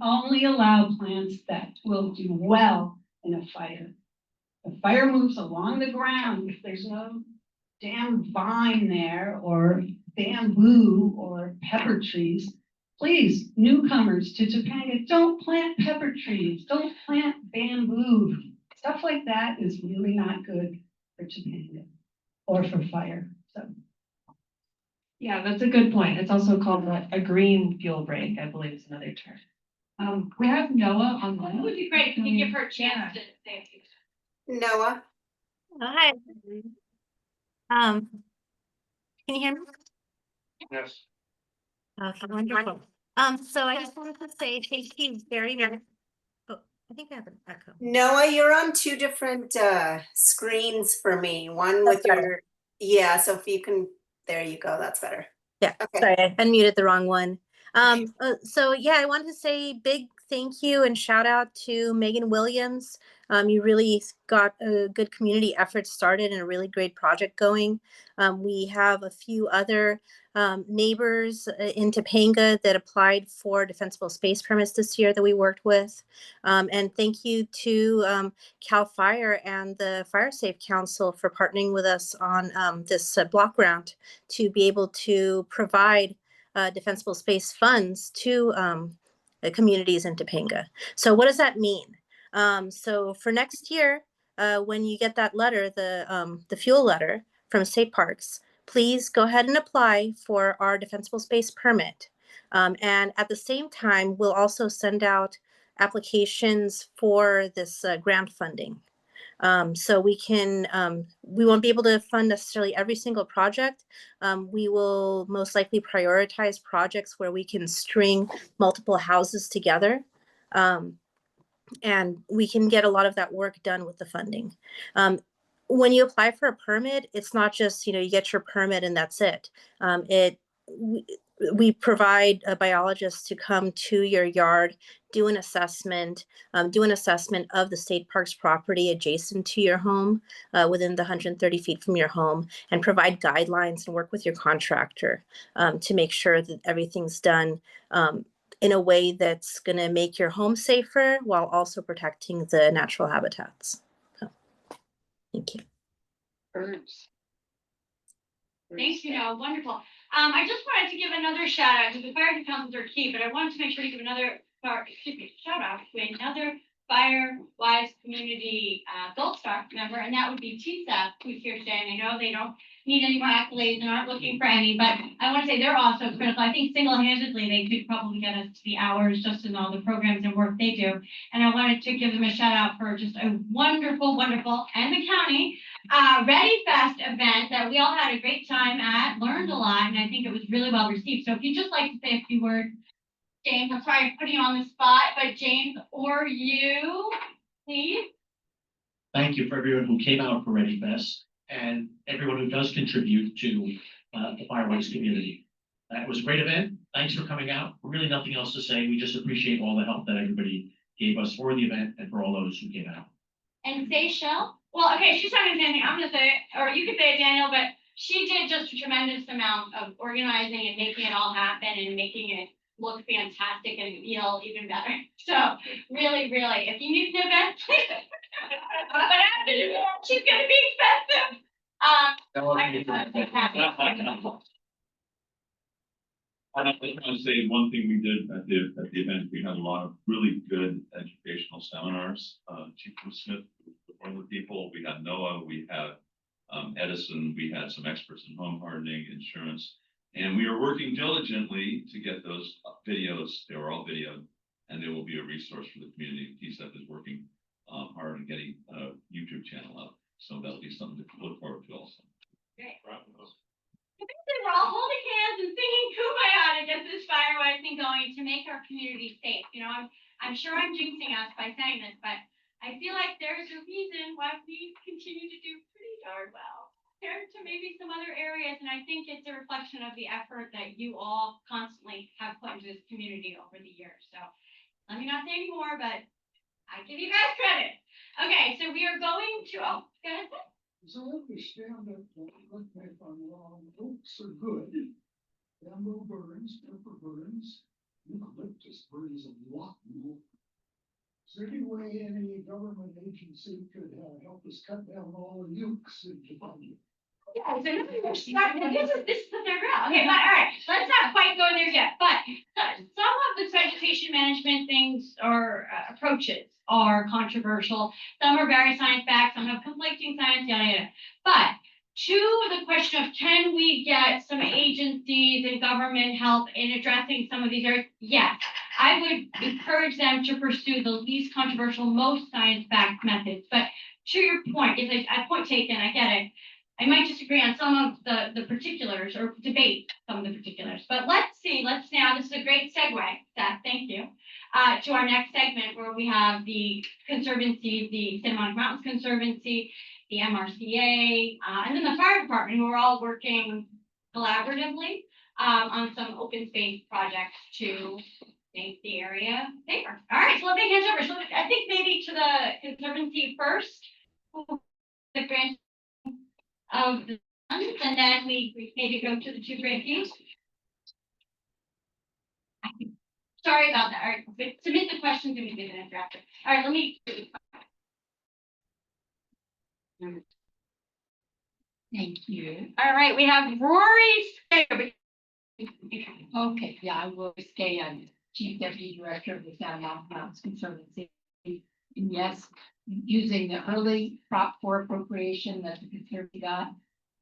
only allow plants that will do well in a fire. The fire moves along the ground. If there's no damn vine there or bamboo or pepper trees, please, newcomers to Topanga, don't plant pepper trees, don't plant bamboo. Stuff like that is really not good for Topanga or for fire. So. Yeah, that's a good point. It's also called a green fuel break, I believe is another term. We have Noah It online. would be great if we could give her a chance to say a few. Noah, Hi. Can you hear me? Yes. Okay, wonderful. So I just wanted to say thank you very much. Oh, I think I have an echo. Noah, you're on two different screens for me. One That's with your, yeah, so if you can, there you go, that's better. Yeah, Okay. sorry, I unmuted the wrong one. So yeah, I wanted to say big thank you and shout out to Megan Williams. You really got a good community effort started and a really great project going. We have a few other neighbors in Topanga that applied for defensible space permits this year that we worked with. And thank you to CAL FIRE and the Fire Safe Council for partnering with us on this block grant to be able to provide defensible space funds to the communities in Topanga. So what does that mean? So for next year, when you get that letter, the fuel letter from State Parks, please go ahead and apply for our defensible space permit. And at the same time, we'll also send out applications for this grant funding. So we won't be able to fund necessarily every single project. We will most likely prioritize projects where we can string multiple houses together. And we can get a lot of that work done with the funding. When you apply for a permit, it's not just, you get your permit and that's it. We provide a biologist to come to your yard, do an assessment of the state parks property adjacent to your home, within the 130 feet from your home, and provide guidelines and work with your contractor to make sure that everything's done in a way that's going to make your home safer while also protecting the natural habitats. So, thank you. Birds. Thanks, wonderful. I just wanted to give another shout out, because the fire councils are key, but I wanted to make sure to give another, shout out to another Firewise Community Gold Star member, and that would be TISA, who's here today. And I know they don't need any more accolades and aren't looking for any, but I want to say they're also critical. I think single-handedly, they could probably get us to the hours just in all the programs and work they do. And I wanted to give them a shout out for just a wonderful, and the county Ready Fest event that we all had a great time at, learned a lot, and I think it was really well received. So if you'd just like to say a few words, James, I'm sorry I'm putting you on the spot, but James or you, please. Thank you for everyone who came out for Ready Fest and everyone who does contribute to the Firewise community. It was a great event. Thanks for coming out. Really nothing else to say. We just appreciate all the help that everybody gave us for the event and for all those who came out. And Seychelle? Well, okay, she's not gonna say anything. I'm gonna say it, or you could say it, Daniel, but she did just a tremendous amount of organizing and making it all happen and making it look fantastic and feel even better. So really, if you need an event, but after the event, she's gonna be expensive. I just want to say one thing we did at the event. We had a lot of really good educational seminars. Chief Smith was one of the people. We had Noah, we had Edison, we had some experts in home hardening, insurance, and we are working diligently to get those videos. They were all videoed, and they will be a resource for the community. TSEP is working hard on getting a YouTube channel up, so that'll be something to look forward to also. Great. I think they were all holding hands and singing Kumbaya to get this Firewise thing going to make our community safe. I'm sure I'm jinxing us by saying this, but I feel like there's a reason why we continue to do pretty darn well compared to maybe some other areas. And I think it's a reflection of the effort that you all constantly have put into this community over the years. So let me not say any more, but I give you guys credit. Okay, so we are going to, go ahead. As I understand it, correct me if I'm wrong, oaks are good. Bamboo burns, pepper burns, eucalyptus burns a lot more. Is there any way any government agency could help us cut down all the ukes in Topanga? Yeah, so this is the third round. Okay, but all right, let's not quite go there yet. But some of the vegetation management things or approaches are controversial. Some are very science-backed, some have conflicting science, yada yada. But to the question of can we get some agencies and government help in addressing some of these areas? Yes, I would encourage them to pursue the least controversial, most science-backed methods. But to your point, is a point taken, I get it. I might disagree on some of the particulars or debate some of the particulars, but let's now, this is a great segue, Seth, thank you, to our next segment where we have the Conservancy, the Santa Monica Mountains Conservancy, the MRCA, and then the fire department, who are all working collaboratively on some open space projects to make the area safer. All right, so let me hand over. So I think maybe to the Conservancy first, the grant of the funds, and then we maybe go to the two grantees. Sorry about that. All right, but submit the questions and we can answer after. All right, let me. Thank you. All right, we have Rory. Okay, yeah, I will stay on Chief Deputy Director of the Santa Monica Mountains Conservancy. And yes, using the early Prop 4 appropriation that the Conservancy got,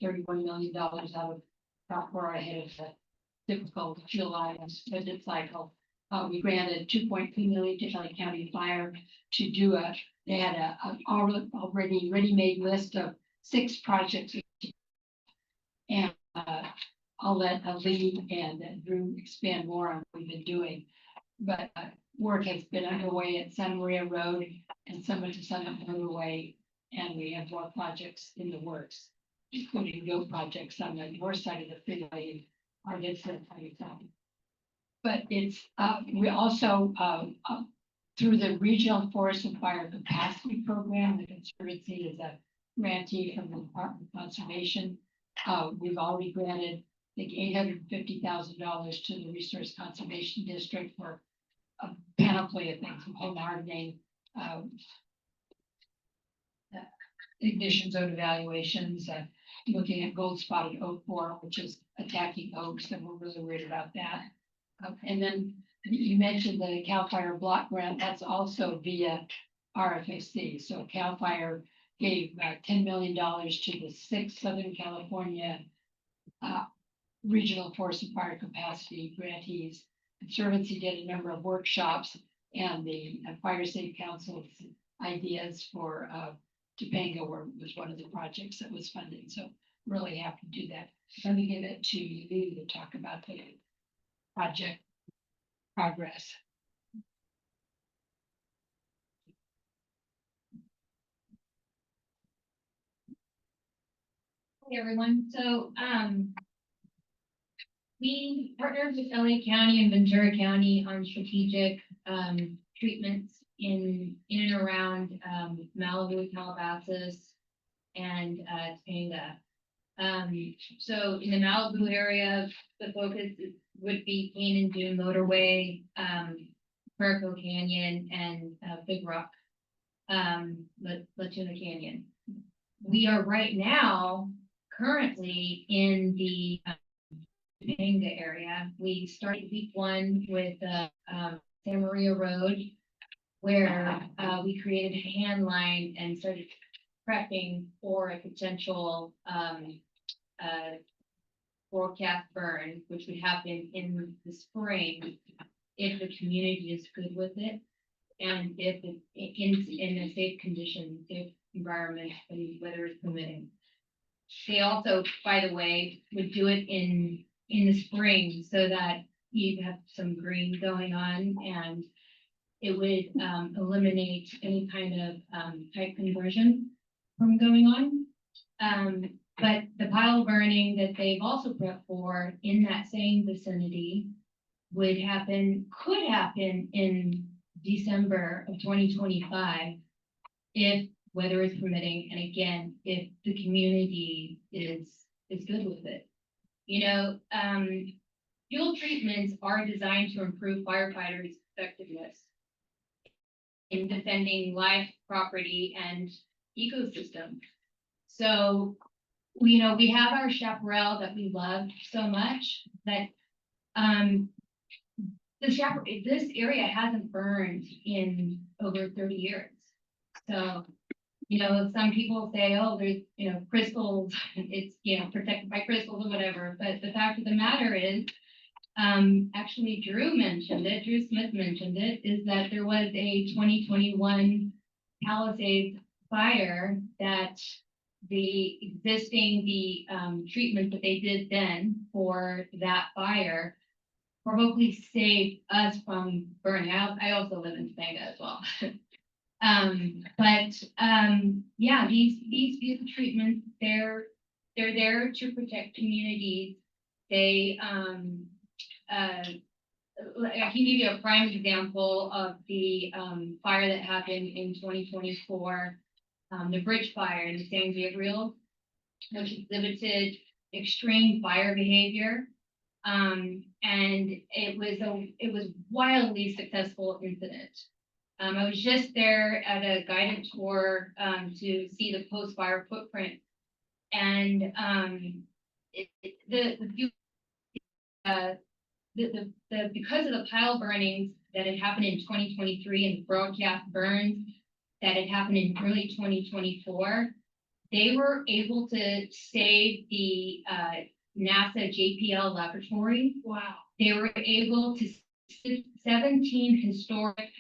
$31 million out of Prop 4 ahead of the difficult July budget cycle. We granted $2.2 million to LA County Fire to do they had a already ready-made list of 6 projects. And I'll let Lee and Drew expand more on what we've been doing. But work has been underway at Santa Maria Road and Summit to Summit Motorway, and we have more projects in the works, including GO projects on the north side of the freeway in Arlington County. But it's we also through the Regional Forest and Fire Capacity Program, the Conservancy is a grantee from the Department of Conservation. We've already granted, I think, $850,000 to the Resource Conservation District for a panoply of things, from home hardening, ignition zone evaluations, looking at gold spotted oak borer, which is attacking oaks, and we're really worried about that. And then you mentioned the CAL FIRE block grant, that's also via RFAC. So CAL FIRE gave $10 million to the 6 Southern California regional forest and fire capacity grantees. Conservancy did a number of workshops, and the Fire Safe Council's ideas for Topanga was one of the projects that was funded. So really happy to do that. Let me give it to you to talk about the project progress. Hey, everyone. So, we partnered with LA County and Ventura County on strategic, treatments in and around, Malibu, Calabasas, and, Topanga. So in the Malibu area, the focus would be Cane and Dune Motorway, Perico Canyon, and, Big Rock, Latuna Canyon. We are right now currently in the Topanga area. We started week 1 with Santa Maria Road, where we created a hand line and started prepping for a potential forecast burn, which would happen in the spring if the community is good with it, and if it's in a safe condition, safe environment, and weather is permitting. They also, by the way, would do it in the spring so that you have some green going on, and it would eliminate any kind of type conversion from going on. But the pile burning that they've also prepped for in that same vicinity could happen in December of 2025 if weather is permitting, and again, if the community is good with it. You know, fuel treatments are designed to improve firefighters' effectiveness in defending life, property, and ecosystems. So, you know, we have our chaparral that we love so much that this area hasn't burned in over 30 years. So, you know, some people say, oh, there's, you know, crystals, it's, you know, protected by crystals or whatever. But the fact of the matter is, actually Drew Smith mentioned it, is that there was a 2021 Palisades fire that the treatment that they did then for that fire probably saved us from burning out. I also live in Topanga as well. Yeah, these treatments, they're there to protect communities. They I can give you a prime example of the fire that happened in 2024, the bridge fire in San Gabriel, which exhibited extreme fire behavior. And it was wildly successful incident. I was just there at a guided tour to see the post-fire footprint, and because of the pile burnings that had happened in 2023 and the broadcast burns that had happened in early 2024, they were able to save the NASA JPL laboratory. Wow. They were able to 17 historic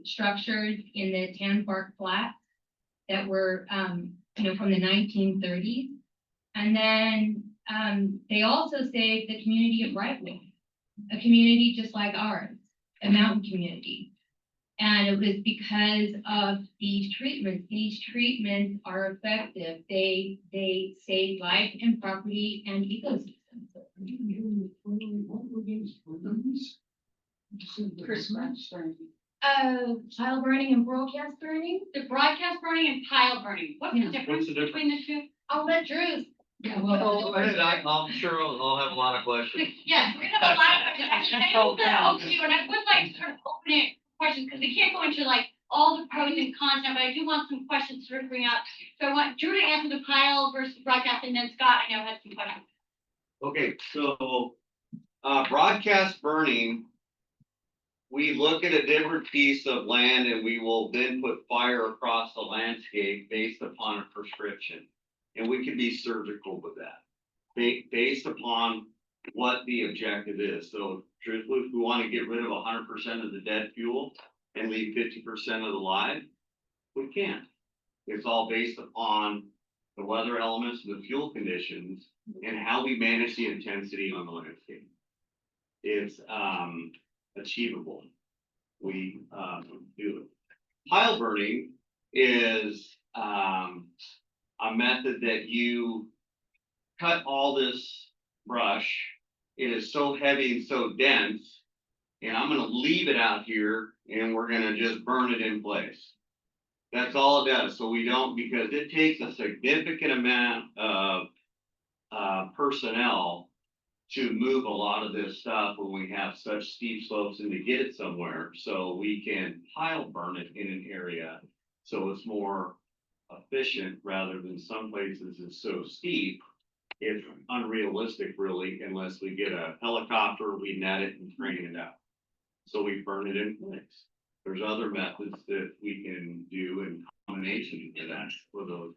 structures in the Tan Bark Flat that were, you know, from the 1930s. And then they also saved the community of Brightwood, a community just like ours, a mountain community. And it was because of these treatments. These treatments are effective. They save life and property and ecosystems. Christmas. Pile burning and broadcast burning? The broadcast burning and pile burning. What's the difference between the two? I'll let Drew. Yeah, well, Go ahead, I'm sure I'll have a lot of questions. Yes, we're gonna have a lot of questions. I open it up to you, and I would like to sort of open it questions, because we can't go into like all the pros and cons, now, but I do want some questions to bring up. So I want Drew to answer the pile versus broadcast, and then Scott, I know has some questions. Okay, so, broadcast burning. We look at a different piece of land and we will then put fire across the landscape based upon a prescription. And we can be surgical with that, based upon what the objective is. So truthfully, if we want to get rid of 100% of the dead fuel and leave 50% of the live, we can. It's all based upon the weather elements, the fuel conditions, and how we manage the intensity on the landscape. It's achievable. We do it. Pile burning is a method that you cut all this brush. It is so heavy and so dense, and I'm going to leave it out here and we're going to just burn it in place. That's all it does. So we don't, because it takes a significant amount of personnel to move a lot of this stuff when we have such steep slopes and to get it somewhere. So we can pile burn it in an area so it's more efficient, rather than some places it's so steep. It's unrealistic really, unless we get a helicopter, we net it and train it out. So we burn it in place. There's other methods that we can do in combination to that for those.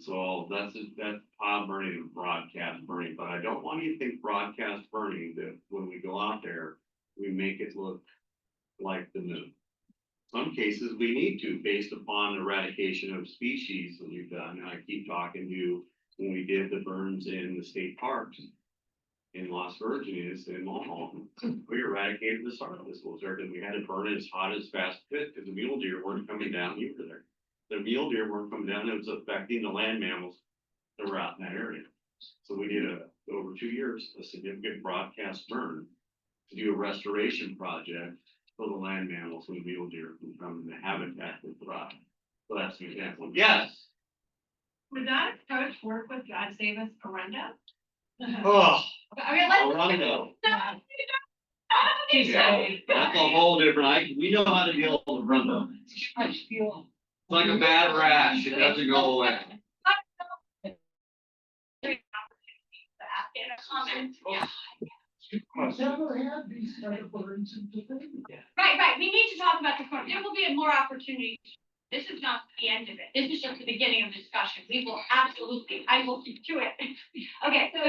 So that's pile burning and broadcast burning, but I don't want you to think broadcast burning that when we go out there, we make it look like the moon. Some cases we need to, based upon eradication of species that we've done. And I keep talking to when we did the burns in the state parks in Las Virgenes and Mulholland, we eradicated the star thistles there because we had to burn it as hot as fast as fit because the mule deer weren't coming down either there. The mule deer weren't coming down, it was affecting the land mammals that were out in that area. So we did over 2 years, a significant broadcast burn to do a restoration project for the land mammals and the mule deer from coming the habitat that thrive. So that's an example. Yes. Would that approach work with God Save Us Arenda? Oh, I mean, let's. Orlando. Yeah, that's a whole different, we know how to deal with Orlando. It's like a bad rash, it doesn't go away. Never had these kind of burns in Topanga. Right. We need to talk about the front. There will be more opportunities. This is not the end of it. This is just the beginning of the discussion. We will absolutely, I will keep to it. Okay, so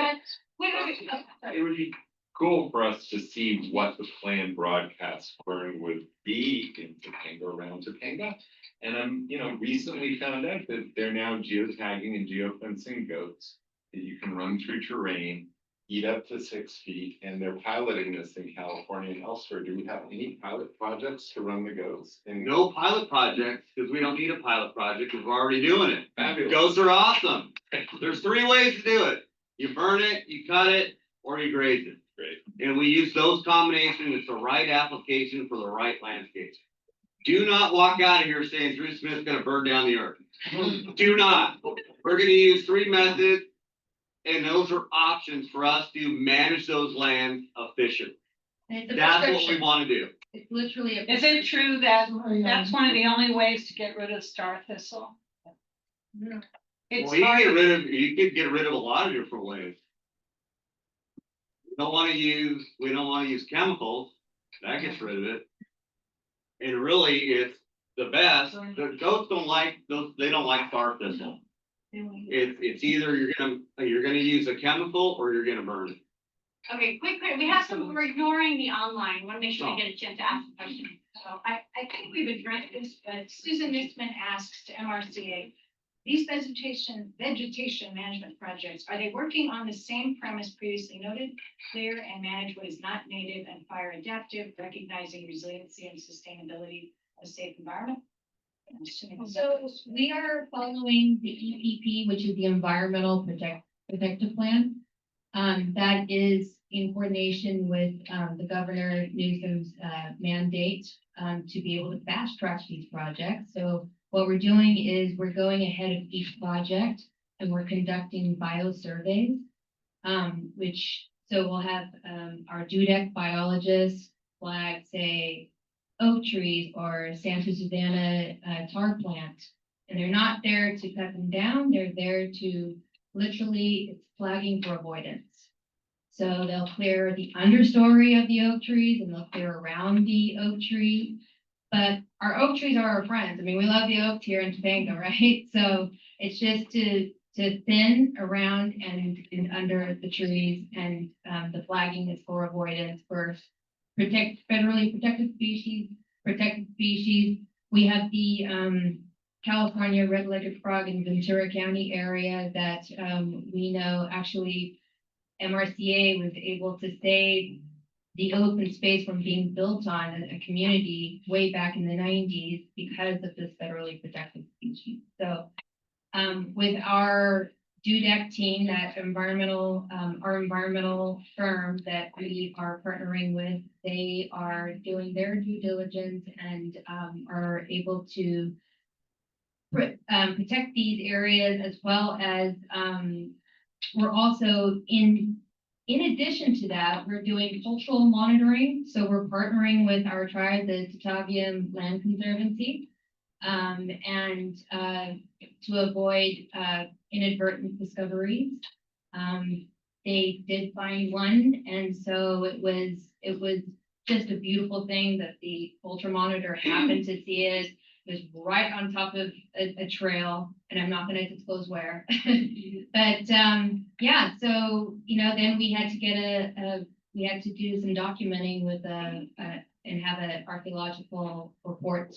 It would be cool for us to see what the planned broadcast burn would be in Topanga, around Topanga. And recently found out that they're now geotagging and geofencing goats that you can run through terrain, eat up to 6 feet, and they're piloting this in California and elsewhere. Do we have any pilot projects to run the goats? And No pilot projects, because we don't need a pilot project, because we're already doing it. Fabulous. Goats are awesome. There's 3 ways to do it. You burn it, you cut it, or you graze it. Great. And we use those combinations. It's the right application for the right landscape. Do not walk out of here saying Drew Smith's gonna burn down the earth. Do not. We're gonna use 3 methods, and those are options for us to manage those lands efficiently. That's what we want to do. It's literally a. Is it true that that's one of the only ways to get rid of star thistle? It's Well, hard. you can get rid of a lot of different ways. We don't want to use chemicals. That gets rid of it. And really, it's the best. The goats don't like those. They don't like star thistle. It's either you're gonna use a chemical or you're gonna burn it. okay, quick, we have some, we're ignoring the online. We want to make sure we get a chance to ask a question. So I think we've addressed this, but Susan Nixman asks to MRCA, these vegetation management projects, are they working on the same premise previously noted? Clear and manage what is not native and fire adaptive, recognizing resiliency and sustainability of a safe environment? I'm assuming So we are following the EPP, which is the Environmental Protective Plan. That is in coordination with the Governor Newsom's mandate to be able to fast track these projects. So what we're doing is we're going ahead of each project and we're conducting biosurveys, so we'll have our DUDEC biologists flag, say, oak trees or Santa Susana tar plant. And they're not there to cut them down, they're there to literally, it's flagging for avoidance. So they'll clear the understory of the oak trees and they'll clear around the oak tree. But our oak trees are our friends. I mean, we love the oaks here in Topanga, right? So it's just to thin around and under the trees, and the flagging is for avoidance, for federally protected species, We have the California red-legged frog in Ventura County area that we know actually MRCA was able to save the open space from being built on a community way back in the 90s because of this federally protected species. So with our DUDEC team, that our environmental firm that we are partnering with, they are doing their due diligence and are able to protect these areas, as well as we're also in addition to that, we're doing cultural monitoring. So we're partnering with our tribe, the Topanga Land Conservancy, and to avoid inadvertent discoveries. They did find one, and so it was just a beautiful thing that the culture monitor happened to see it. It was right on top of a trail, and I'm not going to disclose where. But yeah, so then we had to get we had to do some documenting with and have an archaeological report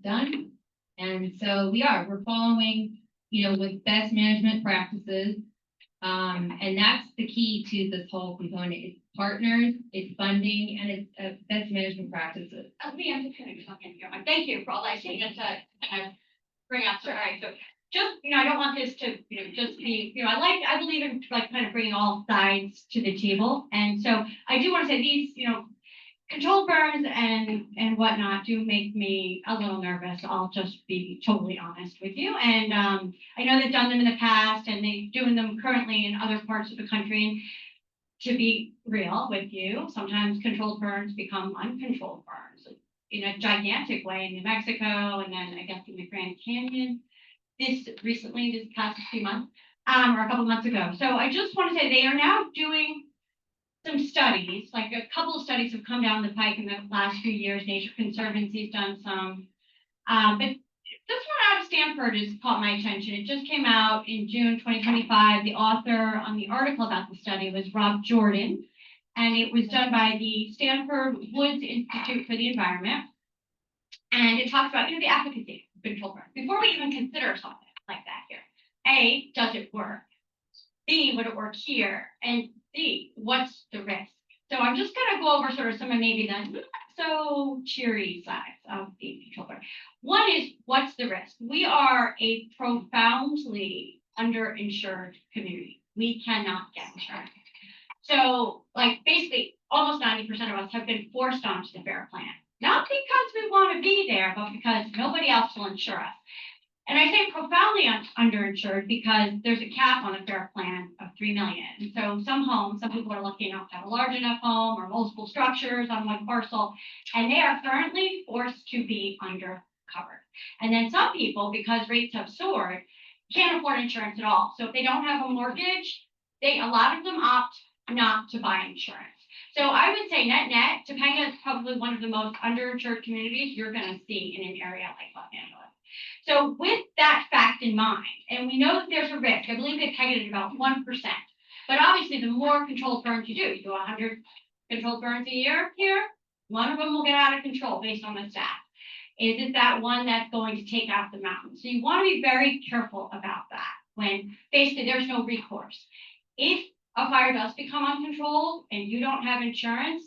done. And so we're following, with best management practices. And that's the key to this whole component. It's partners, it's funding, and it's best management practices. I'm just gonna do something here. Thank you for all that. That's bring up. Sorry. So just, I don't want this to, just be, I believe in kind of bringing all sides to the table. And so I do want to say these, controlled burns and whatnot do make me a little nervous. I'll just be totally honest with you. And I know they've done them in the past and they're doing them currently in other parts of the country. And to be real with you, sometimes controlled burns become uncontrolled burns in a gigantic way in New Mexico, and then I guess in the Grand Canyon this past few months, or a couple months ago. So I just want to say they are now doing some studies, like a couple of studies have come down the pike in the last few years. Nature Conservancy's done some, but this one out of Stanford has caught my attention. It just came out in June 2025. The author on the article about the study was Rob Jordan, and it was done by the Stanford Woods Institute for the Environment. And it talks about, the efficacy of control burn. Before we even consider something like that here, A, does it work? B, would it work here? And C, what's the risk? So I'm just going to go over sort of some of maybe the not so cheery sides of the control burn. One is, what's the risk? We are a profoundly underinsured community. We cannot get insurance. So basically almost 90% of us have been forced onto the FAIR plan. Not because we want to be there, but because nobody else will insure us. And I say profoundly underinsured because there's a cap on the FAIR plan of 3 million. And so some people are lucky enough to have a large enough home or multiple structures on one parcel, and they are currently forced to be undercovered. And then some people, because rates have soared, can't afford insurance at all. So if they don't have a mortgage, a lot of them opt not to buy insurance. So I would say net, Topanga is probably one of the most underinsured communities you're going to see in an area like Los Angeles. So with that fact in mind, and we know that there's a risk, I believe they pegged it at about 1%. But obviously, the more controlled burns you do 100 controlled burns a year here, one of them will get out of control based on the stat. Is it that one that's going to take out the mountain? So you want to be very careful about that when basically there's no recourse. If a fire does become uncontrolled and you don't have insurance,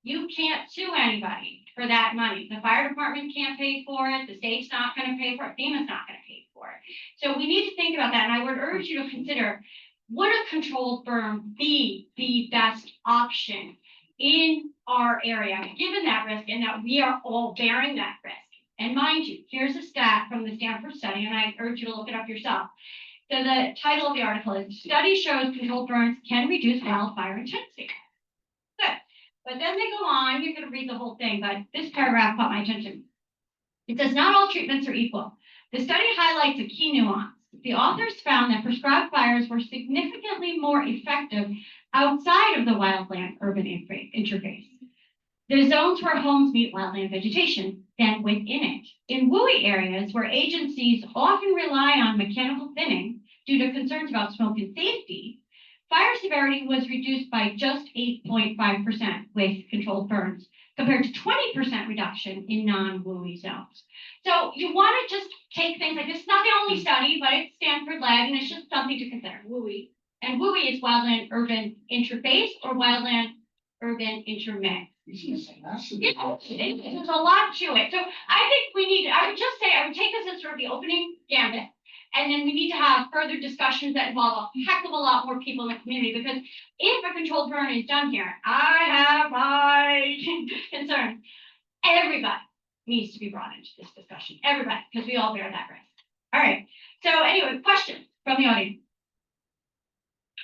you can't sue anybody for that money. The fire department can't pay for it. The state's not going to pay for it. FEMA's not going to pay for it. So we need to think about that. And I would urge you to consider, would a controlled burn be the best option in our area, given that risk and that we are all bearing that risk? And mind you, here's a stat from the Stanford study, and I urge you to look it up yourself. So the title of the article is, Study Shows Controlled Burns Can Reduce Wildfire Intensity. Good. But but then they go on, you're gonna read the whole thing, but this paragraph caught my attention. It says, not all treatments are equal. The study highlights a key nuance. The authors found that prescribed fires were significantly more effective outside of the wildland urban interface. The zones where homes meet wildland vegetation than within it. In WUI areas where agencies often rely on mechanical thinning due to concerns about smoke and safety, fire severity was reduced by just 8.5% with controlled burns, compared to 20% reduction in non-WUI zones. So you want to just take things like this. It's not the only study, but it's Stanford led, and it's just something to consider. WUI. And WUI is wildland urban interface or wildland urban intermix. There's a lot to it. So I think we need, I would just say, I would take this as sort of the opening gambit. And then we need to have further discussions that involve a heck of a lot more people in the community, because if a controlled burn is done here, I have my concerns. Everybody needs to be brought into this discussion. Everybody, because we all bear that risk. All right. So anyway, questions from the audience.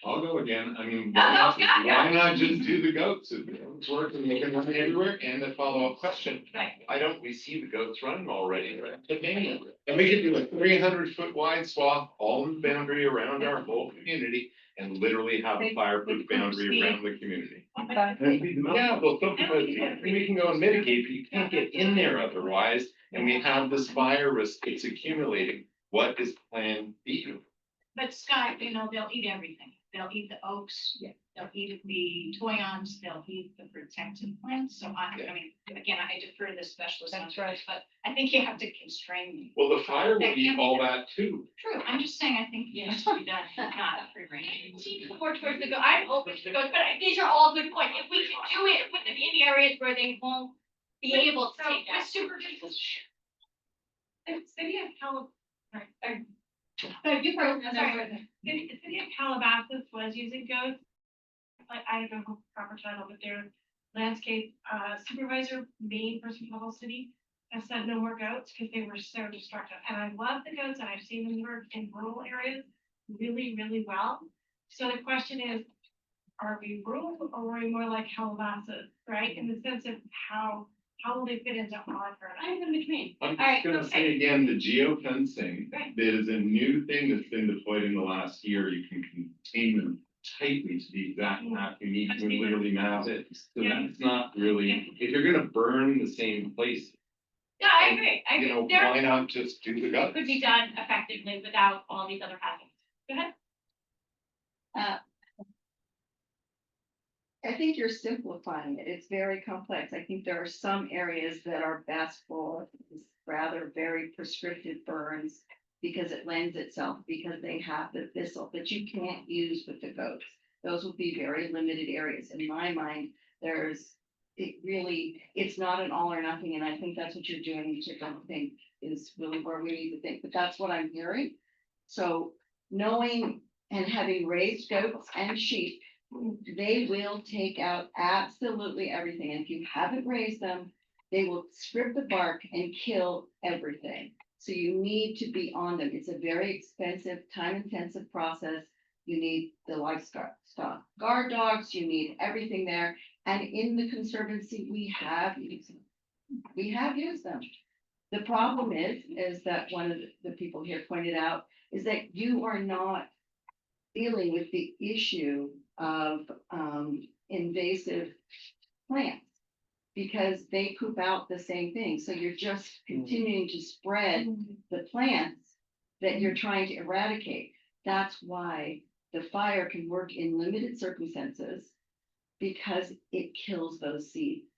I'll go again. I mean, Scott, why not just do the goats? If the goats work and they can run everywhere. And the follow-up question, Right. why don't we see the goats running already? Right? And we could do a 300-foot wide swath, all in the boundary around our whole community, and literally have a fireproof boundary around the community. Yeah, well, we can go and mitigate, but you can't get in there otherwise. And we have this fire risk, it's accumulating. What is plan B? But Scott, they'll eat everything. They'll eat the oaks, they'll eat the toyons, they'll eat the protected plants. So I mean, again, I defer to the specialist. That's right. But I think you have to constrain me. Well, the fire will eat all that too. True, I'm just saying, I think it has to be done, not free range. More towards the go. I'm open to the goats, but these are all good points. If we can do it, put them in the areas where they won't be able to take that. The city of California, You first, the city of Calabasas was using goats. Like, I don't know the proper title, but their landscape supervisor, main person for the whole city, has said no more goats because they were so destructive. And I love the goats, and I've seen them work in rural areas really, really well. So the question is, are we rural or are we more like Calabasas, right? In the sense of how will they fit into our paradigm? I'm in between. I'm just gonna say again, the geofencing, Right. that is a new thing that's been deployed in the last year. You can contain them tightly to the exact map you need to literally map it. So that's not really, if you're gonna burn the same place, Yeah, I agree. I agree. There why not just do the guts? could be done effectively without all these other hazards. Go ahead. I think you're simplifying it. It's very complex. I think there are some areas that are best for rather very prescriptive burns because it lends itself, because they have the thistle that you can't use with the goats. Those would be very limited areas. In my mind, it's not an all or nothing. And I think that's what you're doing, which I don't think is really where we need to think, but that's what I'm hearing. So knowing and having raised goats and sheep, they will take out absolutely everything. And if you haven't raised them, they will strip the bark and kill everything. So you need to be on them. It's a very expensive, time-intensive process. You need the livestock guard dogs, you need everything there. And in the Conservancy, we have used them. We have used them. The problem is that one of the people here pointed out, is that you are not dealing with the issue of invasive plants, because they poop out the same thing. So you're just continuing to spread the plants that you're trying to eradicate. That's why the fire can work in limited circumstances, because it kills those seeds.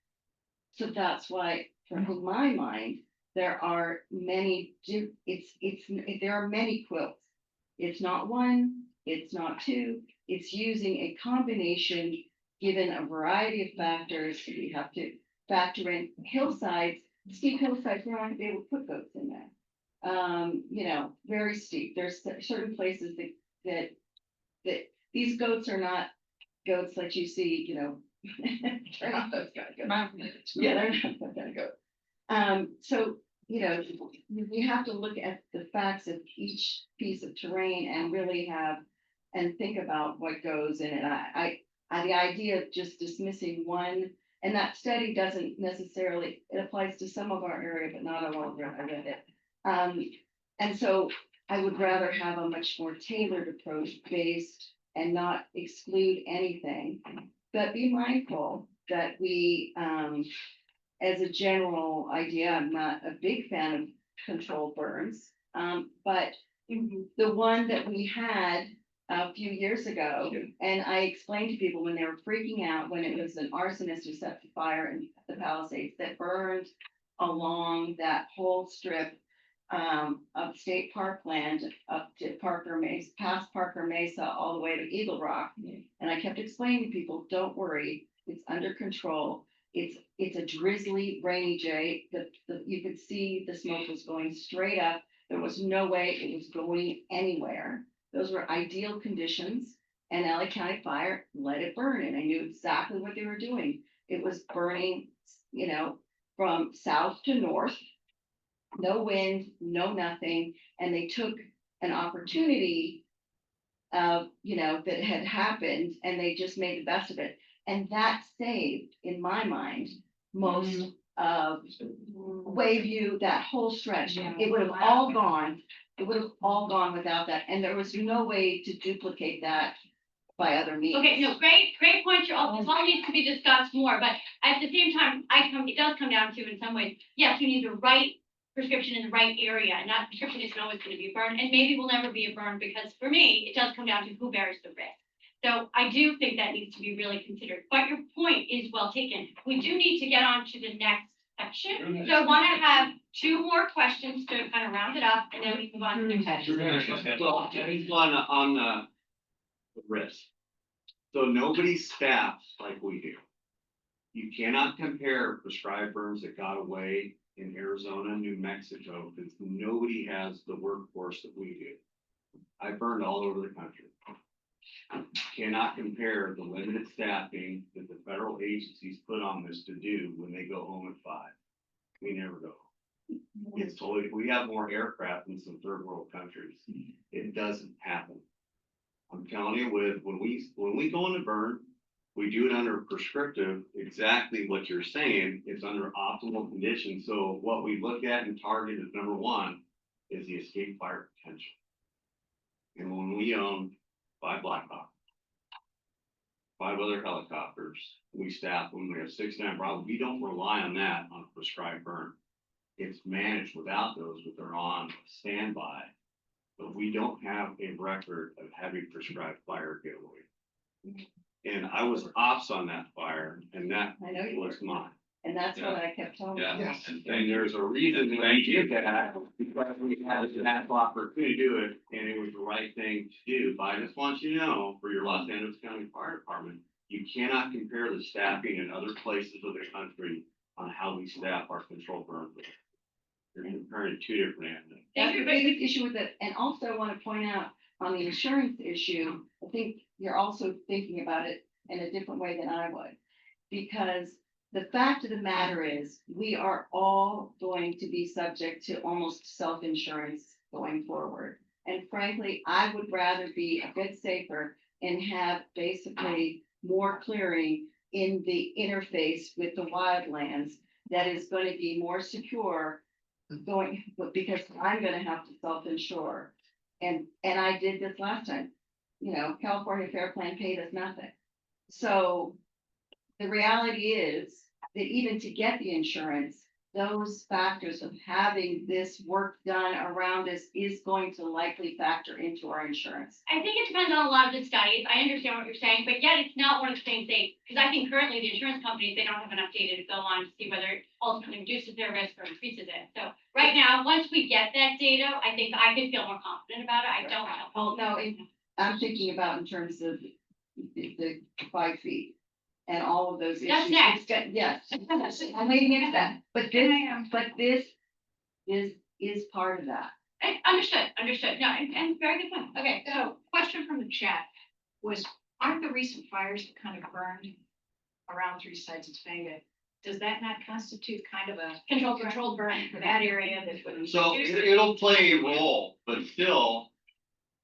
So that's why, in my mind, there are many, there are many quilts. It's not one, it's not two, it's using a combination, given a variety of factors. We have to factor in hillsides, steep hillsides, we're not gonna be able to put goats in there. Very steep. There's certain places that these goats are not goats that you see, they're not those kind of goats. Yeah, they're not that kind of goat. So, we have to look at the facts of each piece of terrain and really think about what goes in it. The idea of just dismissing one And that study doesn't necessarily, it applies to some of our area, but not all of our area. And so I would rather have a much more tailored approach based and not exclude anything. But be mindful that we, as a general idea, I'm not a big fan of controlled burns. But the one that we had a few years ago, and I explained to people when they were freaking out, when it was an arsonist who set the fire in the Palisades that burned along that whole strip of state park land up to Parker Mesa, past Parker Mesa, all the way to Eagle Rock. And I kept explaining to people, don't worry, it's under control. It's a drizzly, rainy day. You could see the smoke was going straight up. There was no way it was going anywhere. Those were ideal conditions. And LA County Fire let it burn. And I knew exactly what they were doing. It was burning, from south to north. No wind, no nothing. And they took an opportunity of, that had happened, and they just made the best of it. And that saved, in my mind, most of Wayview, that whole stretch. It would have all gone. It would have all gone without that. And there was no way to duplicate that by other means. Okay, no, great points. This all needs to be discussed more, but at the same time, it does come down to, in some ways, yes, you need the right prescription in the right area, and that prescription isn't always going to be a burn, and maybe will never be a burn, because for me, it does come down to who bears the risk. So I do think that needs to be really considered, but your point is well taken. We do need to get on to the next section. So I want to have 2 more questions to kind of round it up, and then we move on to the next section. Well, just on the risk. So nobody staffs like we do. You cannot compare prescribed burns that got away in Arizona, New Mexico, because nobody has the workforce that we do. I burned all over the country. Cannot compare the limited staffing that the federal agencies put on this to do when they go home at 5. We never go home. It's totally, we have more aircraft than some third world countries. It doesn't happen. I'm telling you, when we go into burn, we do it under prescriptive, exactly what you're saying. It's under optimal conditions. So what we look at and target is number 1 is the escape fire potential. And when we own 5 Black Hawk, 5 other helicopters, we staff them. We have 69 Bravo. We don't rely on that on a prescribed burn. It's managed without those, but they're on standby. But we don't have a record of having prescribed fire get away. And I was ops on that fire, and that was mine. And that's what I kept telling them. Yes, and there's a reason that I did that, because we had an ample opportunity to do it, and it was the right thing to do. But I just want you to know, for your Los Angeles County Fire Department, you cannot compare the staffing in other places of the country on how we staff our control burn. You're comparing 2 different animals. That's the biggest issue with it. And also I want to point out on the insurance issue, I think you're also thinking about it in a different way than I would. Because the fact of the matter is, we are all going to be subject to almost self-insurance going forward. And frankly, I would rather be a bit safer and have basically more clearing in the interface with the wildlands that is going to be more secure because I'm going to have to self-insure. And I did this last time. California Fair Plan paid us nothing. So the reality is that even to get the insurance, those factors of having this work done around us is going to likely factor into our insurance. I think it depends on a lot of the studies. I understand what you're saying, but yet it's not one of the same things. Because I think currently the insurance companies, they don't have enough data to go on to see whether it ultimately reduces their risk or increases it. So right now, once we get that data, I think I could feel more confident about it. I don't know. Well, no, I'm thinking about in terms of the 5 feet. And all of those issues. That's next. Yes, I'm leading into that, but this is part of that. Understood. No, and very good point. Okay, so question from the chat was, aren't the recent fires that kind of burned around 3 sides of Topanga, does that not constitute kind of a controlled burn for that area that would? So it'll play a role, but still,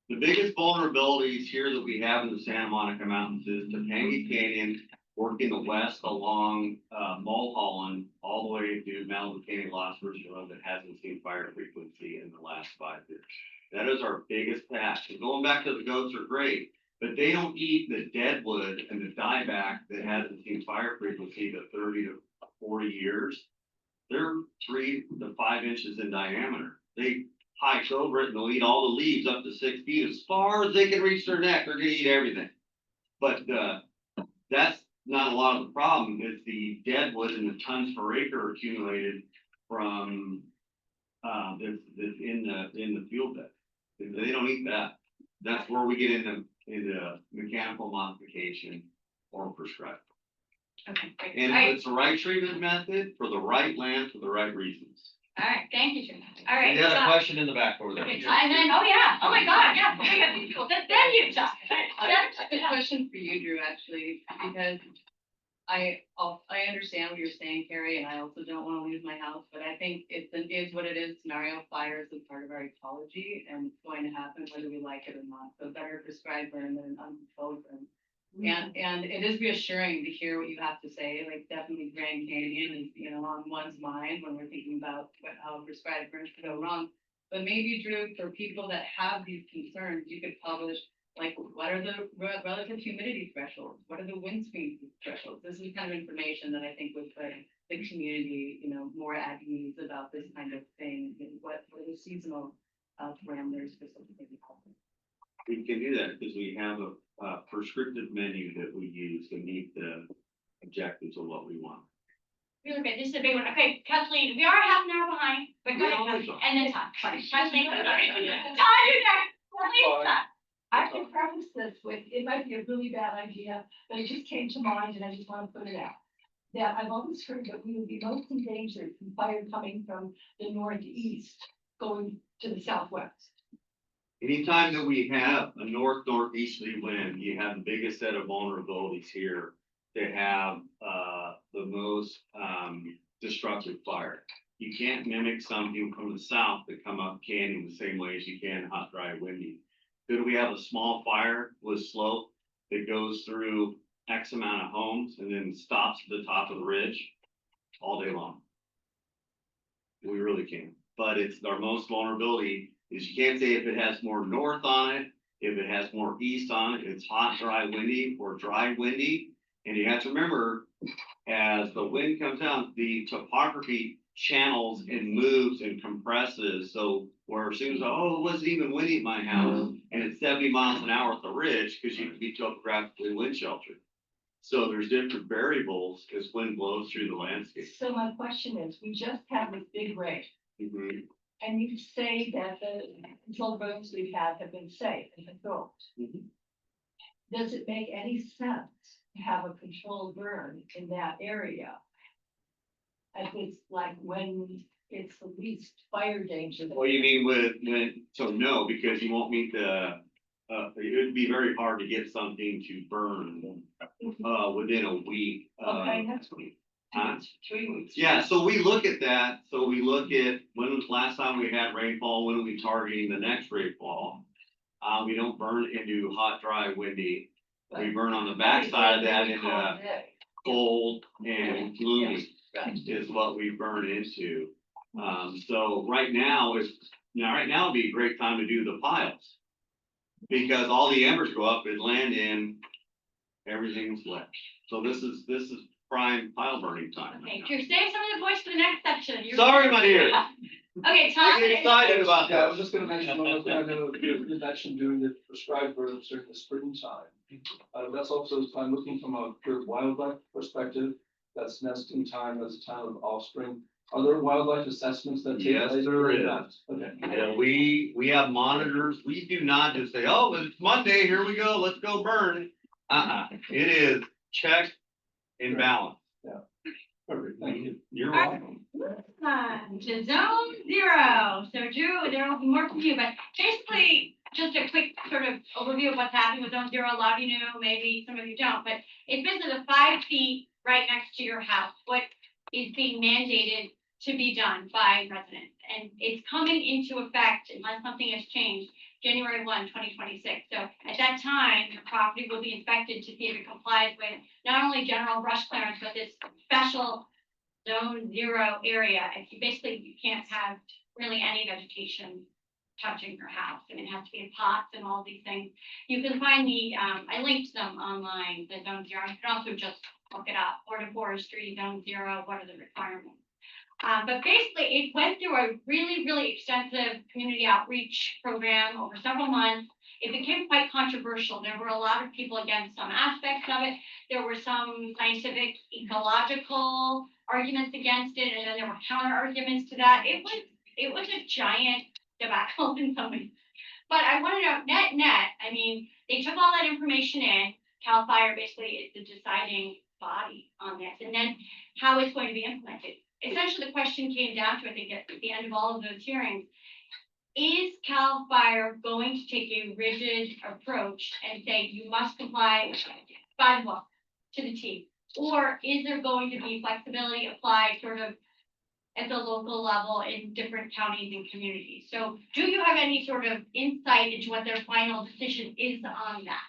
the biggest vulnerabilities here that we have in the Santa Monica Mountains is Topanga Canyon, working the west along, Mulholland, all the way to Malibu Canyon Lost Bridge Road that hasn't seen fire frequency in the last 5 years. That is our biggest patch. And going back to the goats are great, but they don't eat the deadwood and the dieback that hasn't seen fire frequency to 30 to 40 years. They're 3 to 5 inches in diameter. They hike over it and they'll eat all the leaves up to 6 feet. As far as they can reach their neck, they're gonna eat everything. But that's not a lot of the problem. It's the deadwood and the tons per acre accumulated from that's in the field bed. They don't eat that. That's where we get into mechanical modification or prescribed. Okay, great. And All right, it's the right treatment method for the right land for the right reasons. all right, thank you, Jim. All right. You had a stop. question in the back over there. Okay, and then, oh yeah, oh my God, yeah, oh my God, these people. Then you, John. I have a question for you, Drew, actually, because I understand what you're saying, Carrie, and I also don't want to lose my house, but I think it is what it is. Scenario fire is a part of our ecology and it's going to happen whether we like it or not. So better prescribed burn than an uncontrolled burn. And it is reassuring to hear what you have to say, like definitely Grand Canyon is, on one's mind when we're thinking about how prescribed burns could go wrong. But maybe, Drew, for people that have these concerns, you could publish, like, what are the relative humidity thresholds? What are the wind speed thresholds? This is the kind of information that I think would put the community, more at ease about this kind of thing. And what are the seasonal parameters for something? We can do that because we have a prescriptive menu that we use to meet the objectives of what we want. Really good, this is a big one. Okay, Kathleen, we are half an hour behind, but go ahead, Yeah, and then Todd. Sorry, Kathleen, sorry. Todd, you're next. Kathleen, Todd. I can preface this with, it might be a really bad idea, but it just came to mind and I just want to put it out. That I've always heard that we would be most endangered from fire coming from the northeast, going to the southwest. Anytime that we have a northeasterly wind, you have the biggest set of vulnerabilities here to have the most destructive fire. You can't mimic something from the south that come up canyon the same way as you can hot, dry, windy. Could we have a small fire with slope that goes through X amount of homes and then stops at the top of the ridge all day long? We really can, but it's our most vulnerability is you can't say if it has more north on it, if it has more east on it, it's hot, dry, windy, or dry, windy. And you have to remember, as the wind comes down, the topography channels and moves and compresses. So where as soon as, it wasn't even windy at my house, and it's 70 miles an hour at the ridge, because you can be topographically wind sheltered. So there's different variables as wind blows through the landscape. So my question is, we just had this big rain. Mhm. And you say that the controlled burns we've had have been safe and controlled. Mhm. Does it make any sense to have a controlled burn in that area? If it's like when it's the least fire danger. What do you mean so no, because you won't meet the, it would be very hard to get something to burn, within a week. Okay, that's week. Huh? 3 weeks. Yeah, so we look at that. So we look at when was the last time we had rainfall, when are we targeting the next rainfall? We don't burn into hot, dry, windy. We burn on the backside of that into cold and gloomy is what we burn into. So right now would be a great time to do the piles. Because all the embers go up and land in, everything's wet. So this is prime pile burning time. Okay, Drew, save some of the voice for the next section. Sorry, my dear. Okay, Todd. I get excited about Yeah, I that. was just gonna mention one more thing. I know you mentioned doing the prescribed burns during the springtime. That's also time looking from a pure wildlife perspective. That's nesting time, that's time of offspring. Are there wildlife assessments that take Yes, place? there during is. that? Okay. Yeah, we have monitors. We do not just say, oh, it's Monday, here we go, let's go burn. It is check and balance. Yeah. Perfect, thank you. You're welcome. To zone zero. So Drew, there will be more from you, but basically just a quick sort of overview of what's happening with zone zero. A lot of you know, maybe some of you don't, but it's basically the 5 feet right next to your house. What is being mandated to be done by residents, and it's coming into effect unless something has changed January 1, 2026. So at that time, your property will be inspected to see if it complies with not only general brush clearance, but this special zone 0 area. If you basically, you can't have really any vegetation touching your house, and it has to be in pots and all these things. You can find I linked them online, the zone 0. You can also just look it up, Florida Forestry, zone 0, what are the requirements? But basically, it went through a really, really extensive community outreach program over several months. It became quite controversial. There were a lot of people against some aspects of it. There were some scientific, ecological arguments against it, and then there were counter arguments to that. It was a giant debacle in some ways. But I want to know, net, I mean, they took all that information in. CAL FIRE basically is the deciding body on this, and then how it's going to be implemented. Essentially, the question came down to, I think, at the end of all of those hearings, is CAL FIRE going to take a rigid approach and say you must comply by the book to the T? Or is there going to be flexibility applied sort of at the local level in different counties and communities? So do you have any sort of insight into what their final decision is on that?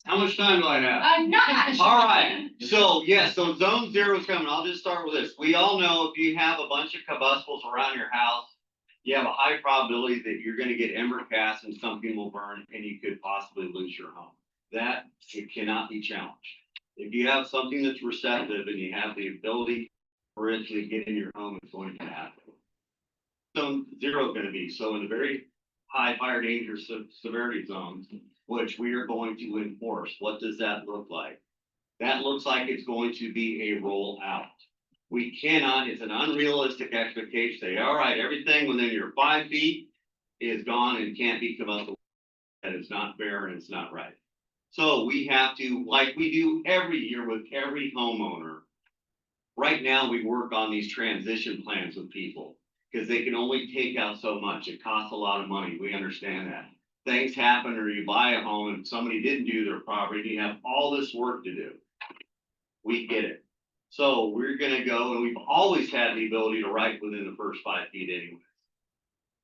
How much time do I have? Not. All right, so so zone 0 is coming. I'll just start with this. We all know if you have a bunch of combustibles around your house, you have a high probability that you're gonna get ember cast and something will burn and you could possibly lose your home. That it cannot be challenged. If you have something that's receptive and you have the ability for it to get in your home, it's going to happen. Zone 0 is gonna be, so in the very high fire danger severity zones, which we are going to enforce. What does that look like? That looks like it's going to be a rollout. We cannot, it's an unrealistic expectation, say, all right, everything within your 5 feet is gone and can't be combustible. That is not fair and it's not right. So we have to, like we do every year with every homeowner. Right now, we work on these transition plans with people because they can only take out so much. It costs a lot of money. We understand that. Things happen or you buy a home and somebody didn't do their property, you have all this work to do. We get it. So we're gonna go, and we've always had the ability to write within the first 5 feet anyway.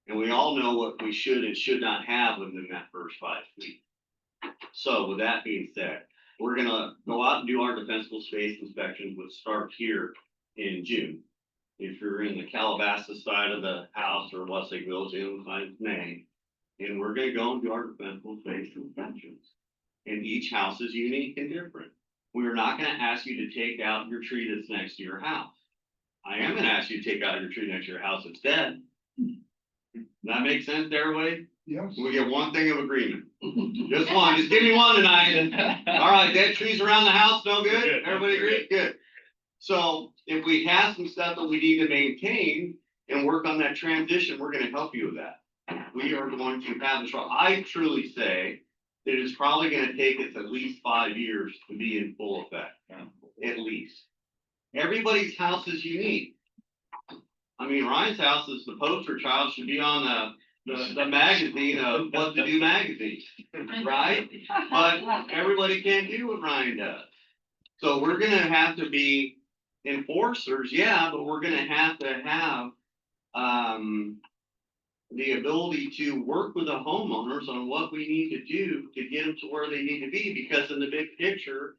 And we all know what we should and should not have within that first 5 feet. So with that being said, we're gonna go out and do our defensible space inspections, which start here in June. If you're in the Calabasas side of the house or Westlake Village, in May. And we're gonna go and do our defensible space inspections. And each house is unique and different. We're not gonna ask you to take out your tree that's next to your house. I am gonna ask you to take out your tree next to your house that's dead. Does that make sense to everybody? Yes. We get one thing of agreement. Just one, just give me one tonight. All right, dead trees around the house, no good? Everybody agree? Good. So if we have some stuff that we need to maintain and work on that transition, we're gonna help you with that. We are going to have this. I truly say that it's probably going to take us at least 5 years to be in full effect. At least. Everybody's house is unique. I mean, Ryan's house is the poster child, should be on the magazine of What to Do magazine, right? But everybody can't do what Ryan does. So we're going to have to be enforcers, yeah, but we're going to have the ability to work with the homeowners on what we need to do to get them to where they need to be, because in the big picture,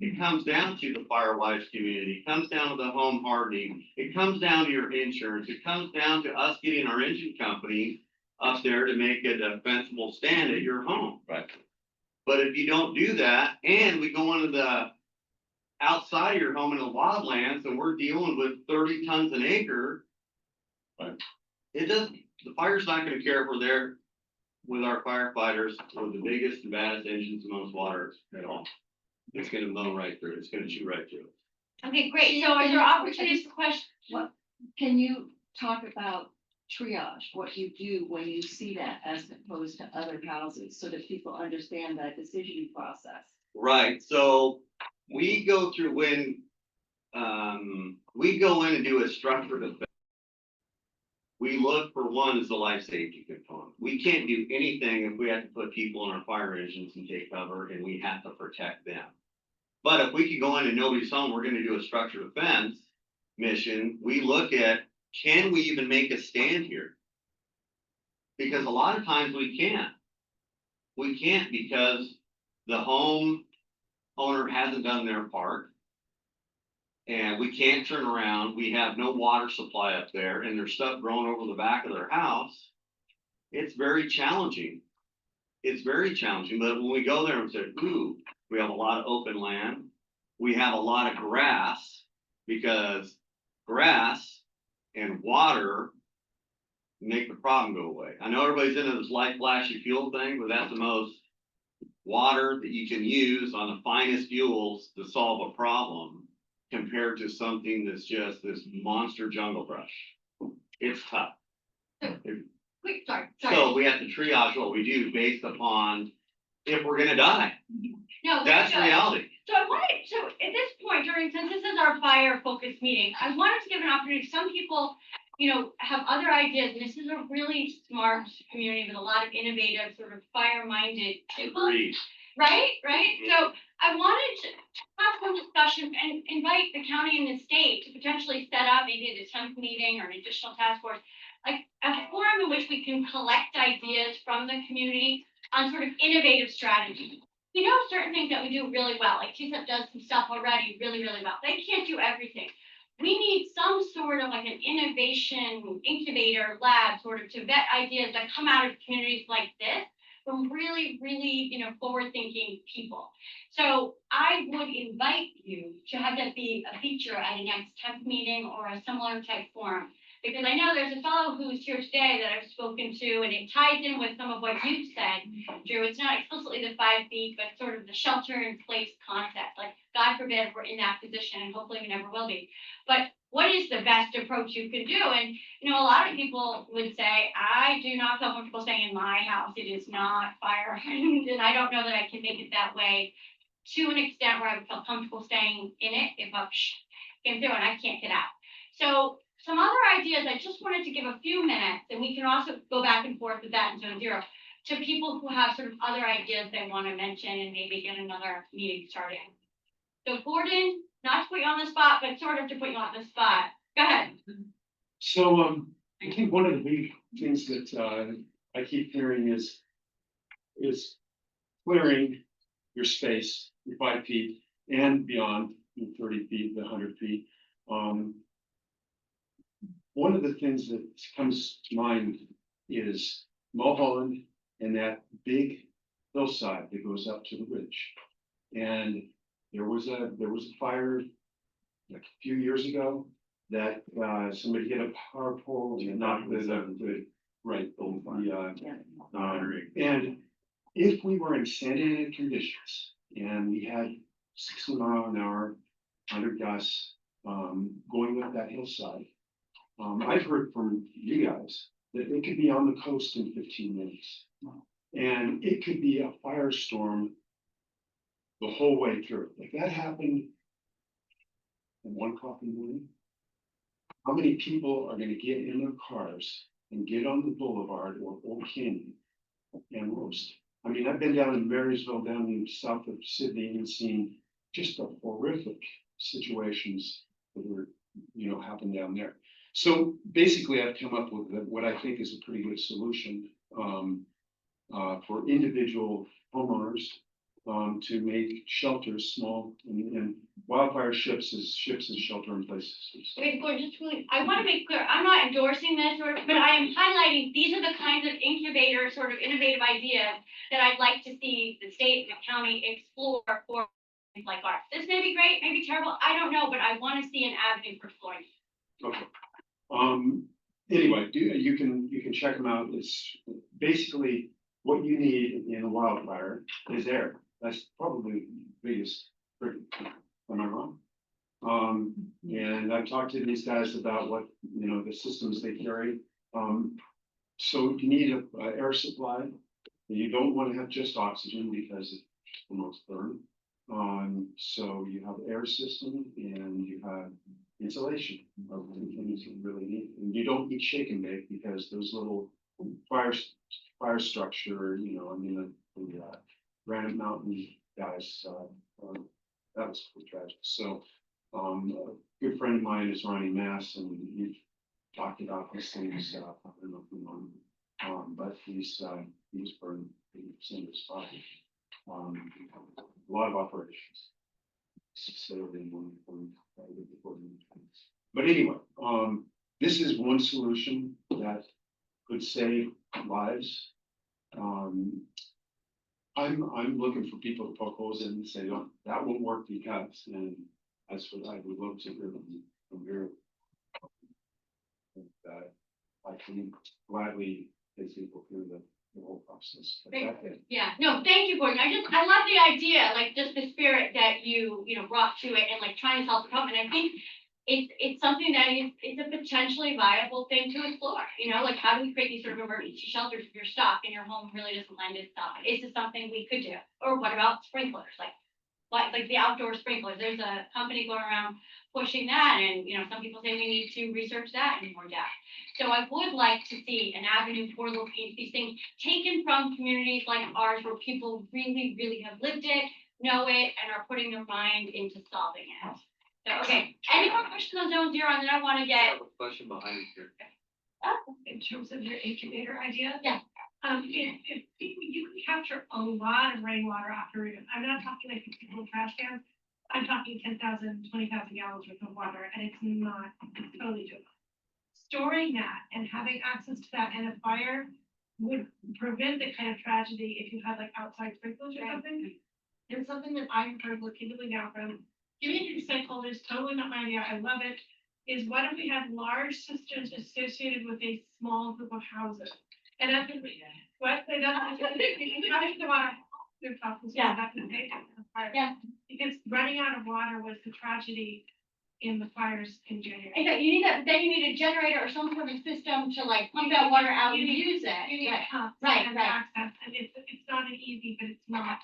it comes down to the Firewise community, it comes down to the home hardening, it comes down to your insurance, it comes down to us getting our engine company up there to make a defensible stand at your home. Right. But if you don't do that, and we go into the outside of your home in the wildlands, and we're dealing with 30 tons an acre, right. It doesn't. The fire's not going to care if we're there with our firefighters with the biggest and baddest engines and most water at all. It's going to blow right through. It's going to shoot right through. Okay, great. So are there opportunities for questions? What, can you talk about triage, what you do when you see that as opposed to other houses, so that people understand that decision process? Right. So we go through when we go in and do a structured effect. We look for one is the life safety component. We can't do anything if we have to put people in our fire engines and take cover, and we have to protect them. But if we can go in and nobody's home, we're going to do a structured defense mission. We look at, can we even make a stand here? Because a lot of times we can't. We can't because the home owner hasn't done their part. And we can't turn around. We have no water supply up there and there's stuff growing over the back of their house. It's very challenging. It's very challenging. But when we go there and say, ooh, we have a lot of open land. We have a lot of grass, because grass and water make the problem go away. I know everybody's into this light flashy fuel thing, but that's the most water that you can use on the finest fuels to solve a problem compared to something that's just this monster jungle brush. It's tough. Wait, sorry. So we have to triage what we do based upon if we're gonna die. No, That's good. reality. So I wanted, so at this point since this is our fire focused meeting, I wanted to give an opportunity. Some people, have other ideas, and this is a really smart community with a lot of innovative, sort of fire-minded people. Agreed. Right? So I wanted to have some discussion and invite the county and the state to potentially set up maybe a 10th meeting or an additional task force, like a forum in which we can collect ideas from the community on sort of innovative strategies. We know certain things that we do really well, like TSEP does some stuff already really, really well. They can't do everything. We need some sort of like an innovation incubator lab sort of to vet ideas that come out of communities like this from really, really, forward-thinking people. So I would invite you to have that be a feature at a next 10th meeting or a similar type forum. Because I know there's a fellow who's here today that I've spoken to, and it ties in with some of what you've said, Drew. It's not explicitly the 5 feet, but sort of the shelter in place concept. Like, God forbid we're in that position, and hopefully we never will be. But what is the best approach you can do? And, a lot of people would say, I do not feel comfortable staying in my house. It is not fire. And I don't know that I can make it that way to an extent where I would feel comfortable staying in it if I came through and I can't get out. So some other ideas, I just wanted to give a few minutes, and we can also go back and forth with that in zone 0, to people who have sort of other ideas they want to mention and maybe get another meeting started. So Gordon, not to put you on the spot, but sort of to put you on the spot. Go ahead. So, I think one of the big things that, I keep hearing is clearing your space, your 5 feet and beyond, 30 feet, the 100 feet. One of the things that comes to mind is Mulholland and that big hillside that goes up to the ridge. And there was a fire like a few years ago that somebody hit a power pole and knocked the and if we were in Santa Ana conditions and we had 60 mile an hour under gusts going up that hillside, I've heard from you guys that it could be on the coast in 15 minutes. And it could be a firestorm the whole way through. If that happened at 1 o'clock in the morning, how many people are going to get in their cars and get on the boulevard or Old Canyon and roast? I mean, I've been down in Marysville, down in south of Sydney, and seen just the horrific situations that were, happen down there. So basically, I've come up with what I think is a pretty good solution for individual homeowners to make shelters small and wildfire ships as shelter in places. Wait, Gordon, just really, I want to make clear, I'm not endorsing this, but I am highlighting these are the kinds of incubator, sort of innovative ideas that I'd like to see the state and the county explore for things like ours. This may be great, may be terrible, I don't know, but I want to see an avenue for exploring. Okay. Anyway, you can check them out. It's basically what you need in a wildfire is air. That's probably the biggest. Am I wrong? And I've talked to these guys about what the systems they carry. So you need an air supply. You don't want to have just oxygen because it promotes burn. So you have air system and you have insulation of the things you really need. And you don't need shake and bake because those little fire structure, the Granite Mountain guys, that was pretty tragic. So a good friend of mine is Ronnie Mass, and we've talked about these things. I don't know if you know him. But he's burned 80% of his body. A lot of operations. But anyway, this is one solution that could save lives. I'm looking for people to poke holes in and say, oh, that won't work because, and that's what I would love to hear from here. And, I can gladly take people through the whole process. But Yeah, no, thank you, Gordon. I love the idea, like just the spirit that you brought to it and like trying to solve the problem. And I think it's something that it's a potentially viable thing to explore. Like how do we create these sort of emergency shelters if your stuff and your home really doesn't lend itself? Is this something we could do? Or what about sprinklers? Like the outdoor sprinklers? There's a company going around pushing that, and some people say we need to research that in more depth. So I would like to see an avenue for looking at these things taken from communities like ours where people really, really have lived it, know it, and are putting their mind into solving it. So, okay, any more questions on zone 0? And then I want to I get, have a question behind here. In terms of your incubator idea. Yeah. If you can capture a lot of rainwater after it, I'm not talking like people trash cans. I'm talking 10,000, 20,000 gallons worth of water, and it's totally doable. Storing that and having access to that in a fire would prevent the kind of tragedy if you had like outside sprinklers or something. And something that I've heard repeatedly now from community stakeholders, totally not my idea, I love it, is what if we had large systems associated with a small group of houses? And that's what they don't, the water. Yeah. Because running out of water was the tragedy in the fires in January. exactly, you need that, then you need a generator or some sort of system to like pump that water out and use it. You need pumps Right, and right. access, and it's not an easy, but it's not.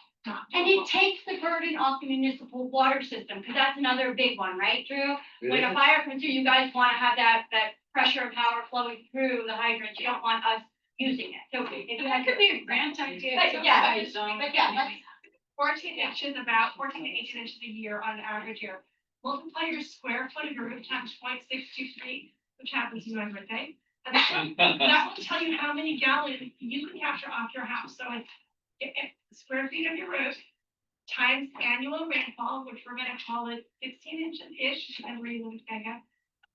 And it takes the burden off the municipal water system, because that's another big one, right, Drew? When a fire comes through, you guys want to have that pressure of power flowing through the hydrants. You don't want us using it. So if you That could be a grant idea. But yeah, let's 14 inches, about 14 to 18 inches a year on an average year. Multiply your square foot of your roof times 0.623, which happens to be my birthday. And that will tell you how many gallons you can capture off your house. So it's square feet of your roof times annual rainfall, which we're gonna call it 16 inches-ish, and we're using Topanga,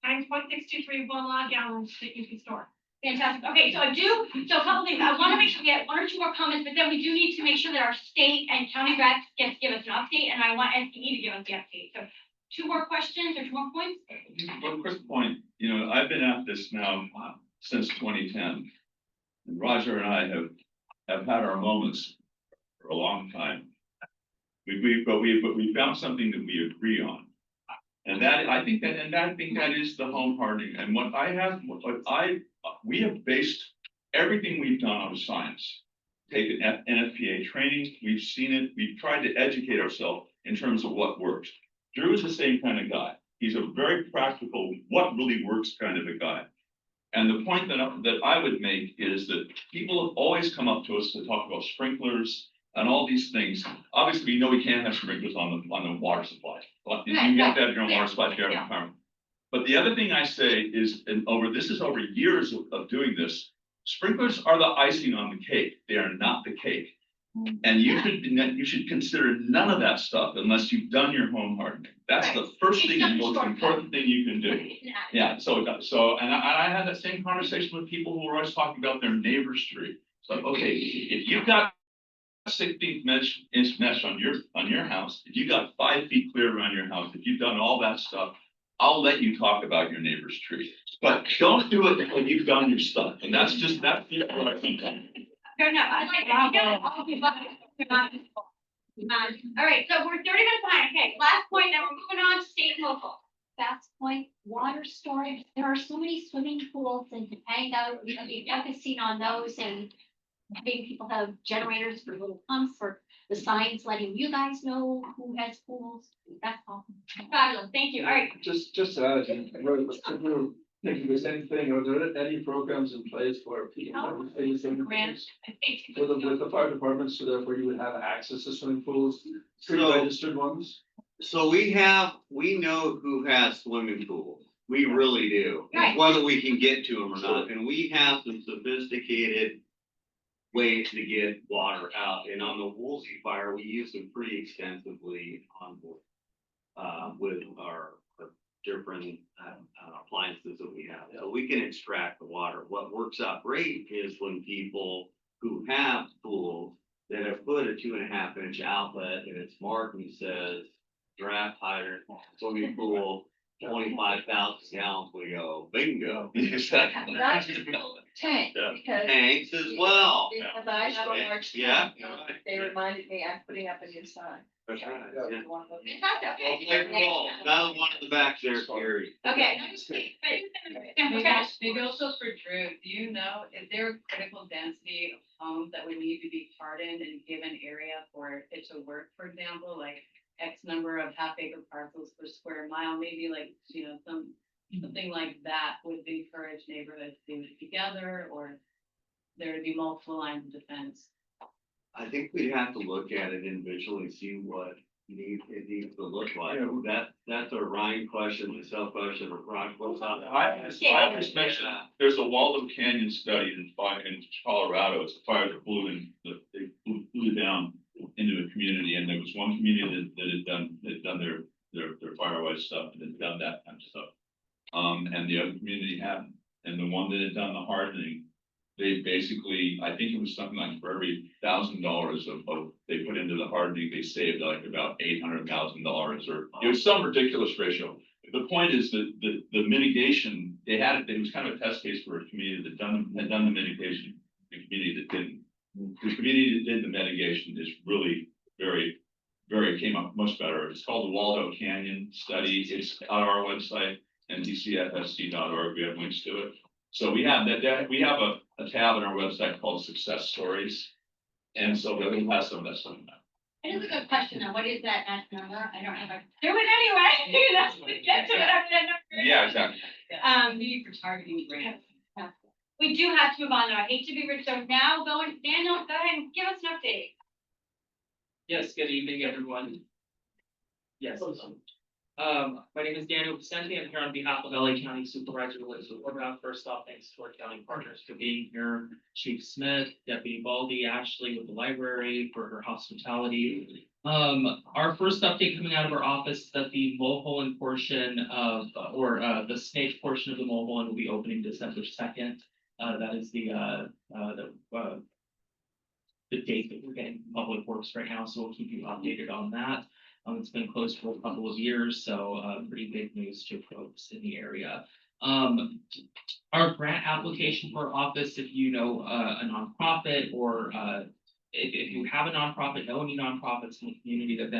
times 0.623 voila gallons that you can store. Fantastic. Okay, so a couple things. I want to make sure we get 1 or 2 more comments, but then we do need to make sure that our state and county reps get to give us an update, and I want SDE to give us the update. So 2 more questions or 2 more points? One quick point, I've been at this now since 2010. And Roger and I have had our moments for a long time. But we found something that we agree on. And I think that is the home hardening. And we have based everything we've done on science. Taken NFPA training, we've seen it, we've tried to educate ourselves in terms of what works. Drew is the same kind of guy. He's a very practical, what really works kind of a guy. And the point that I would make is that people have always come up to us to talk about sprinklers and all these things. Obviously, we know we can't have sprinklers on the water supply. But you have to have your own water supply if you have a farm. But the other thing I say is, this is over years of doing this, sprinklers are the icing on the cake. They are not the cake. And you should consider none of that stuff unless you've done your home hardening. That's the first thing and most important thing you can do. Yeah. So I had that same conversation with people who were always talking about their neighbor's tree. It's like, okay, if you've got 16-inch mesh on your house, if you got 5 feet clear around your house, if you've done all that stuff, I'll let you talk about your neighbor's tree. But don't do it until you've done your stuff. And that's what I think. Fair enough. I like that. All right, so we're 30 minutes behind. Okay, last point, then we're moving on to state and local. Fast point, water storage. There are so many swimming pools in Topanga. I mean, focusing on those and having people have generators for little pumps or the signs letting you guys know who has pools. That's all. Fabulous. Thank you. All right. Just to add, if there's anything, are there any programs in place for people? Grants, I think. With the fire departments, so therefore you would have access to swimming pools, So- pre-registered ones? So we know who has swimming pools. We really do, Right. whether we can get to them or not, and we have some sophisticated ways to get water out, and on the Woolsey fire, we use them pretty extensively on board. With our different appliances that we have, so we can extract the water. What works out great is when people who have pools that have put a 2.5 inch outlet and it's marked and says draft hydrant, swimming pool, 25,000 gallons, we go, bingo. Exactly. That's a cool tank, Yeah. because. Tanks as well. Because I have a large Yeah. tank, they reminded me I'm putting up a new sign. That's right. So Yeah. you want those- Another one in the back there, Gary. Okay. Maybe also for Drew, do you know, is there a critical density of homes that would need to be hardened in a given area for it to work, for example, like X number of half-acre parcels per square mile, maybe like, something like that would encourage neighborhoods to do it together, or there would be multiple lines of defense? I think we'd have to look at it individually, and see what it needs to look like. That's a Ryan question, a self question, or Ron. I just mentioned, there's a Waldo Canyon study in Colorado. It's a fire that they blew down into a community, and there was one community that had done their firewise stuff and had done that kind of stuff. And the other community hadn't, and the one that had done the hardening, they basically, I think it was something like for every $1,000 of they put into the hardening, they saved like about $800,000, or it was some ridiculous ratio. The point is that the mitigation, it was kind of a test case for a community that had done the mitigation, the community that didn't. The community that did the mitigation is really came up much better. It's called the Waldo Canyon Study. It's on our website, ndcfsc.org. We have links to it. So we have we have a tab on our website called Success Stories. And so we'll have some of that stuff. It is a good question though. What is that number? I don't have a. Do it anyway. That's what get to whatever that number is. Yeah, exactly. Need for targeting grants. We do have to move on though. I hate to be rich. So now Daniel, go ahead and give us an update. Yes, good evening, everyone. Yes. My name is Daniel Vicente. I'm here on behalf of LA County Supervisor Elizabeth Orbaugh. First off, thanks to our county partners for being here. Chief Smith, Deputy Baldy, Ashley with the library for her hospitality. Our first update coming out of our office is that the Mulholland portion of, the Snake portion of the Mulholland will be opening December 2nd. That is the date that we're getting from Public Works right now, so we'll keep you updated on that. It's been closed for a couple of years, so pretty big news to folks in the area. Our grant application for office, if you know a nonprofit, or if you have a nonprofit, know any nonprofits in the community that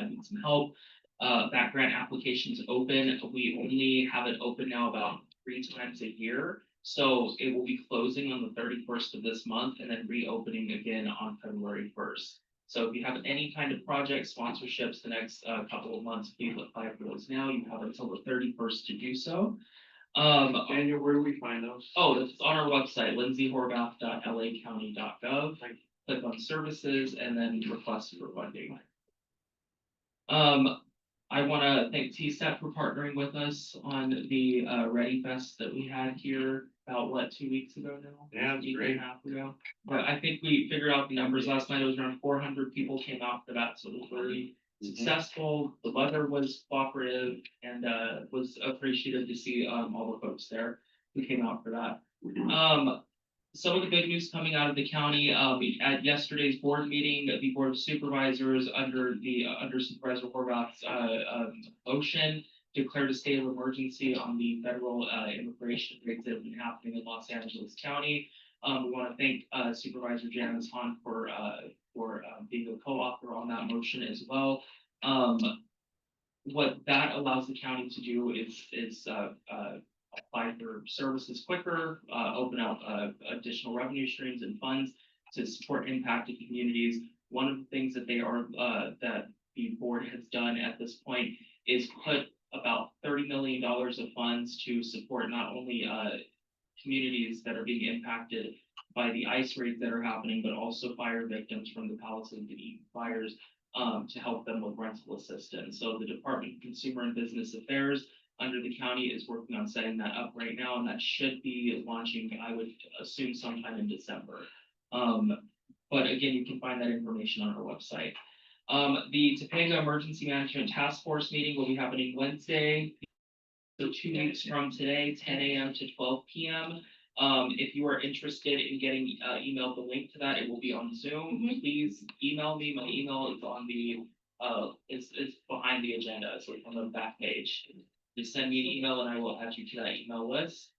need some help, that grant application is open. We only have it open now about 3 times a year. So it will be closing on the 31st of this month and then reopening again on February 1st. So if you have any kind of project sponsorships the next couple of months, please apply for those now. You have until the 31st to do so. Daniel, where do we find those? Oh, it's on our website, lindsayhorvath.lacounty.gov. Click on services and then request for funding. I want to thank TSET for partnering with us on the Ready Fest that we had here about 2 weeks ago now? Yeah, Week great. and a half ago. But I think we figured out the numbers last night. It was around 400 people came out for that, so it was really successful. The weather was cooperative and was appreciative to see all the folks there who came out for that. Some of the big news coming out of the county, at yesterday's board meeting, the Board of Supervisors under Supervisor Horvath's motion declared a state of emergency on the federal immigration raids that have been happening in Los Angeles County. We want to thank Supervisor Janice Hahn for being a co-author on that motion as well. What that allows the county to do is apply for services quicker, open up additional revenue streams and funds to support impacted communities. One of the things that that the board has done at this point is put about $30 million of funds to support not only communities that are being impacted by the ice raids that are happening, but also fire victims from the Palisades and Eaton fires, to help them with rental assistance. So the Department of Consumer and Business Affairs under the county is working on setting that up right now, and that should be launching, I would assume sometime in December. But again, you can find that information on our website. The Topanga Emergency Management Task Force meeting will be happening Wednesday, so 2 weeks from today, 10 a.m. to 12 p.m. If you are interested in getting emailed the link to that, it will be on Zoom. Please email me. My email is on the it's behind the agenda, so it's on the back page. Just send me an email and I will add you to that email list.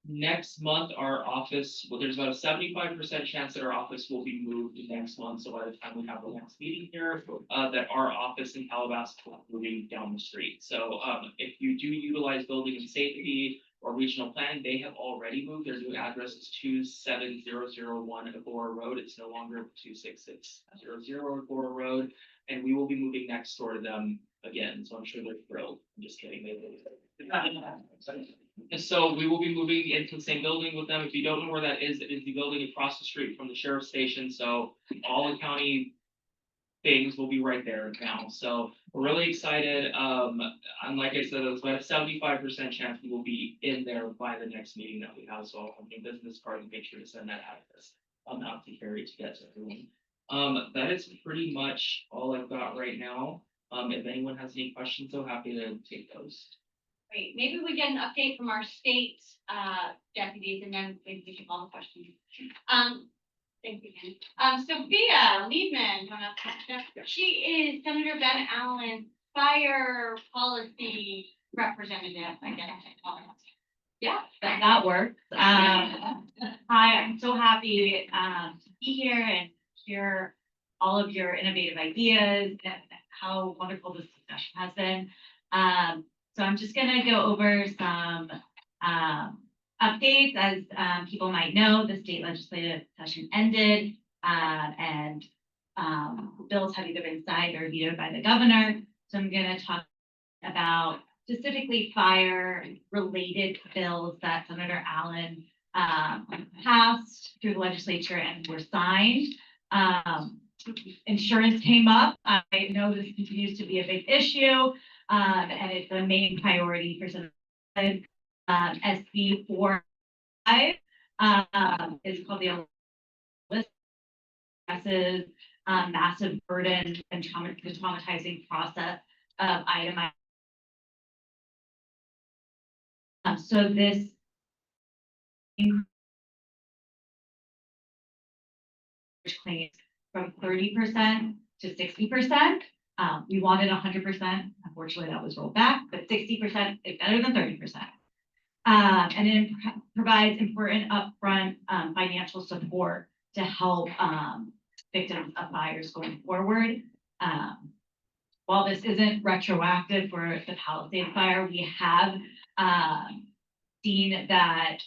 Next month, our office, well, there's about a 75% chance that our office will be moved next month. So by the time we have the next meeting here, that our office in Calabasas will be down the street. So if you do utilize building and safety or regional planning, they have already moved. Their new address is 27001 Agora Road. It's no longer 26600 Agora Road. And we will be moving next door to them again. So I'm sure they're thrilled. I'm just kidding. So we will be moving into the same building with them. If you don't know where that is, it is the building across the street from the sheriff's station. So all the county things will be right there now. So we're really excited. And like I said, there's about a 75% chance we will be in there by the next meeting that we have. So I'll have a business card and make sure to send that out to Carrie to get to everyone. That is pretty much all I've got right now. If anyone has any questions, so happy to take those. Great, maybe we get an update from our state deputies and then maybe we can call the questions. Thank you, Ken. Sophia Liebman, she is Senator Ben Allen's fire policy representative, I guess I call it. Yeah, that works. Hi, I'm so happy to be here and hear all of your innovative ideas and how wonderful this discussion has been. So I'm just gonna go over some updates. As people might know, the state legislative session ended and bills have either been signed or vetoed by the governor. So I'm gonna talk about specifically fire-related bills that Senator Allen passed through the legislature and were signed. Insurance came up. I know this continues to be a big issue, and it's a main priority for some. SB 45 is called the list. Addresses massive burden and the traumatizing process of itemized. So this claims from 30% to 60%. We wanted 100%. Unfortunately, that was rolled back, but 60% is better than 30%. And it provides important upfront financial support to help victims of fires going forward. While this isn't retroactive for the Palisades fire, we have seen that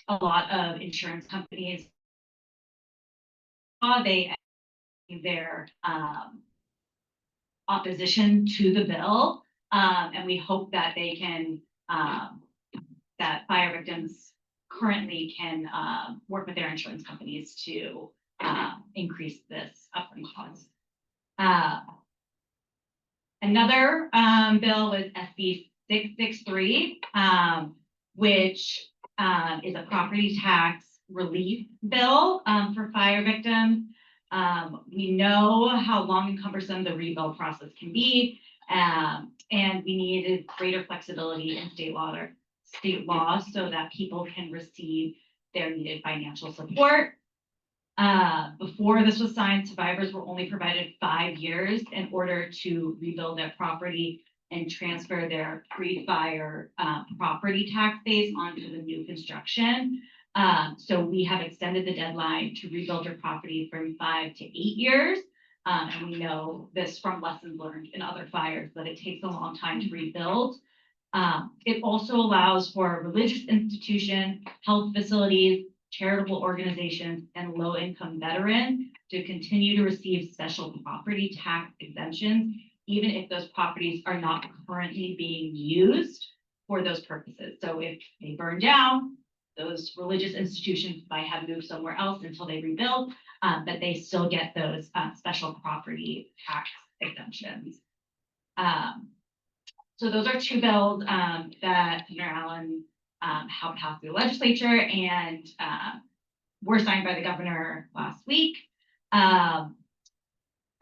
a lot of insurance companies their opposition to the bill, and we hope that they can that fire victims currently can work with their insurance companies to increase this upfront cost. Another bill was SB 663, which is a property tax relief bill for fire victims. We know how long and cumbersome the rebuild process can be, and we needed greater flexibility in state law so that people can receive their needed financial support. Before this was signed, survivors were only provided 5 years in order to rebuild their property and transfer their pre-fire property tax base onto the new construction. So we have extended the deadline to rebuild your property from 5 to 8 years. And we know this from lessons learned in other fires, that it takes a long time to rebuild. It also allows for religious institutions, health facilities, charitable organizations, and low-income veterans to continue to receive special property tax exemptions, even if those properties are not currently being used for those purposes. So if they burn down, those religious institutions might have moved somewhere else until they rebuild, but they still get those special property tax exemptions. So those are two bills that Senator Allen helped pass through the legislature and were signed by the governor last week.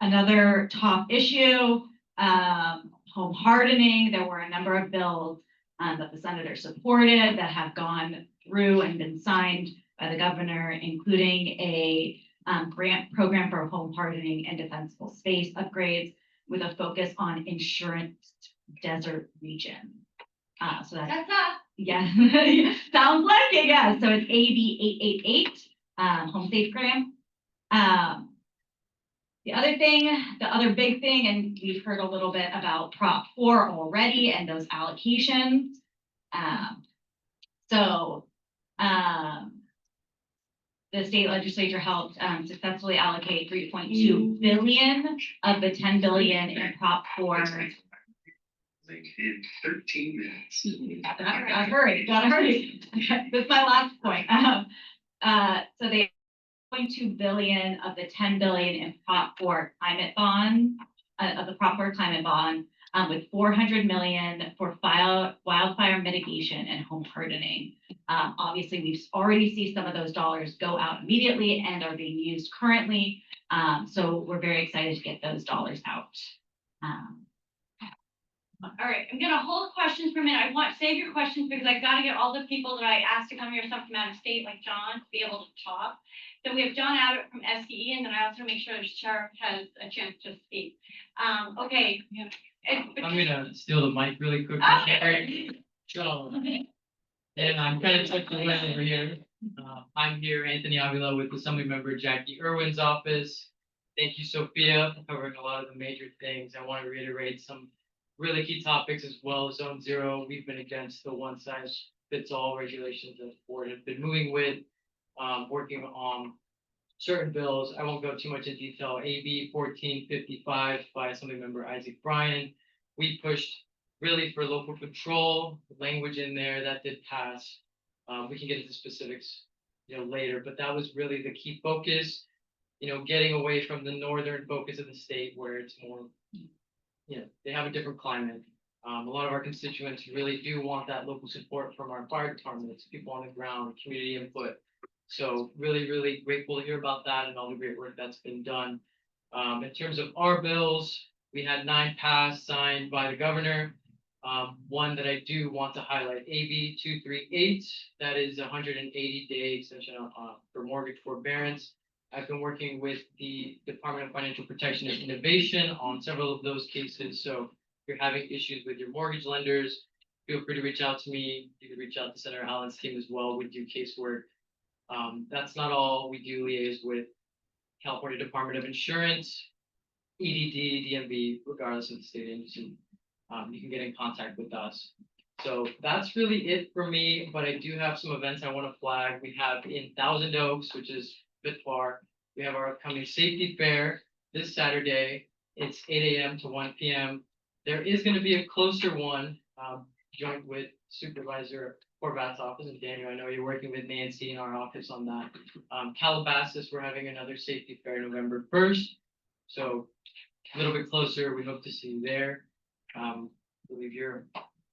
Another top issue, home hardening. There were a number of bills that the senator supported that have gone through and been signed by the governor, including a grant program for home hardening and defensible space upgrades with a focus on insurance desert region. So that's us. yeah, sounds like it, yeah. So it's AB 888, home safe grant. The other big thing, and we've heard a little bit about Prop 4 already and those allocations. The state legislature helped successfully allocate 3.2 billion of the 10 billion in Prop 4. Like in 13 minutes. Gotta hurry. That's my last point. So they 0.2 billion of the 10 billion in Prop 4 climate bond, of the Prop 4 climate bond, with 400 million for wildfire mitigation and home hardening. Obviously, we've already seen some of those dollars go out immediately and are being used currently. So we're very excited to get those dollars out. All right, I'm gonna hold questions for a minute. I want to save your questions because I gotta get all the people that I asked to come here, some from out of state, like John, to be able to talk. So we have John Abbott from SDE, and then I also make sure the sheriff has a chance to speak. Okay. I'm gonna steal the mic really quick. Okay. So, and I'm kind of tucked away over here. I'm here, Anthony Avila, with Assemblymember Jackie Irwin's office. Thank you, Sophia, for covering a lot of the major things. I want to reiterate some really key topics as well. Zone 0, we've been against the one-size-fits-all regulations that the board have been moving with, working on certain bills. I won't go too much in detail. AB 1455 by Assemblymember Isaac Bryan. We pushed really for local control, language in there that did pass. We can get into specifics, later, but that was really the key focus. Getting away from the northern focus of the state where it's more, they have a different climate. A lot of our constituents really do want that local support from our fire departments, people on the ground, community input. So really, really grateful to hear about that and all the great work that's been done. In terms of our bills, we had 9 passed, signed by the governor. One that I do want to highlight, AB 238, that is 180-day extension for mortgage forbearance. I've been working with the Department of Financial Protection and Innovation on several of those cases. So if you're having issues with your mortgage lenders, feel free to reach out to me. You can reach out to Senator Allen's team as well. We do casework. That's not all. We do liaise with California Department of Insurance, EDD, DMV, regardless of the state agency. You can get in contact with us. So that's really it for me, but I do have some events I want to flag. We have in Thousand Oaks, which is a bit far, we have our upcoming safety fair this Saturday. It's 8 a.m. to 1 p.m. There is going to be a closer one, joint with Supervisor Horvath's office, and Daniel, I know you're working with Nancy in our office on that. Calabasas, we're having another safety fair November 1st. So a little bit closer, we hope to see you there. I believe you're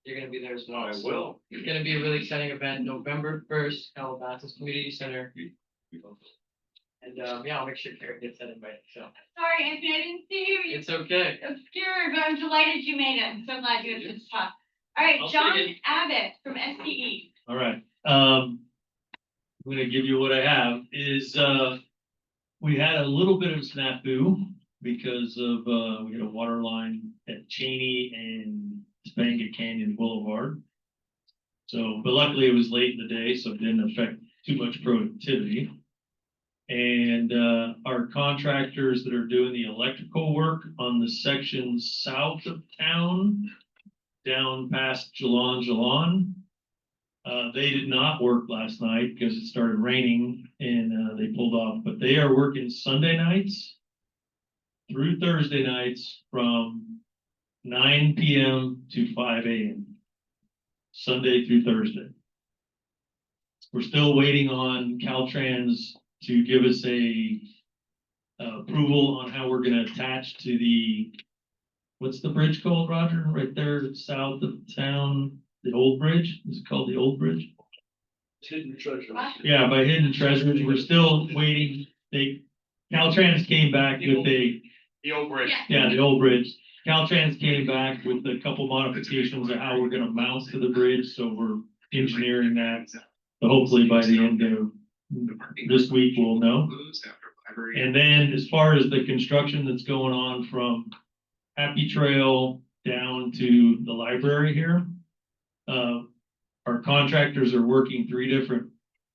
going to be there as well. I will. It's going to be a really exciting event, November 1st, Calabasas Community Center. And yeah, I'll make sure Karen gets that invite. So Sorry, Anthony, I didn't see you. it's okay. Obscured, but I'm delighted you made it. I'm so glad you had this talk. All right, I'll John take it. Abbott from SDE. All right. I'm gonna give you what I have is, we had a little bit of snafu because of, we had a water line at Cheney and Topanga Canyon Boulevard. So, but luckily it was late in the day, so it didn't affect too much productivity. And, our contractors that are doing the electrical work on the section south of town, down past Jalan, they did not work last night because it started raining and they pulled off, but they are working Sunday nights through Thursday nights from 9 p.m. to 5 a.m. Sunday through Thursday. We're still waiting on Caltrans to give us a approval on how we're going to attach to the what's the bridge called, Roger? Right there south of town, the old bridge? Is it called the old bridge? Hidden treasure. Yeah, by Hidden Treasures, we're still waiting. Caltrans came back with The old bridge. the old bridge. Caltrans came back with a couple modifications of how we're gonna mount to the bridge, so we're engineering that. So hopefully by the end of this week, we'll know. And then as far as the construction that's going on from Happy Trail down to the library here, our contractors are working 3 different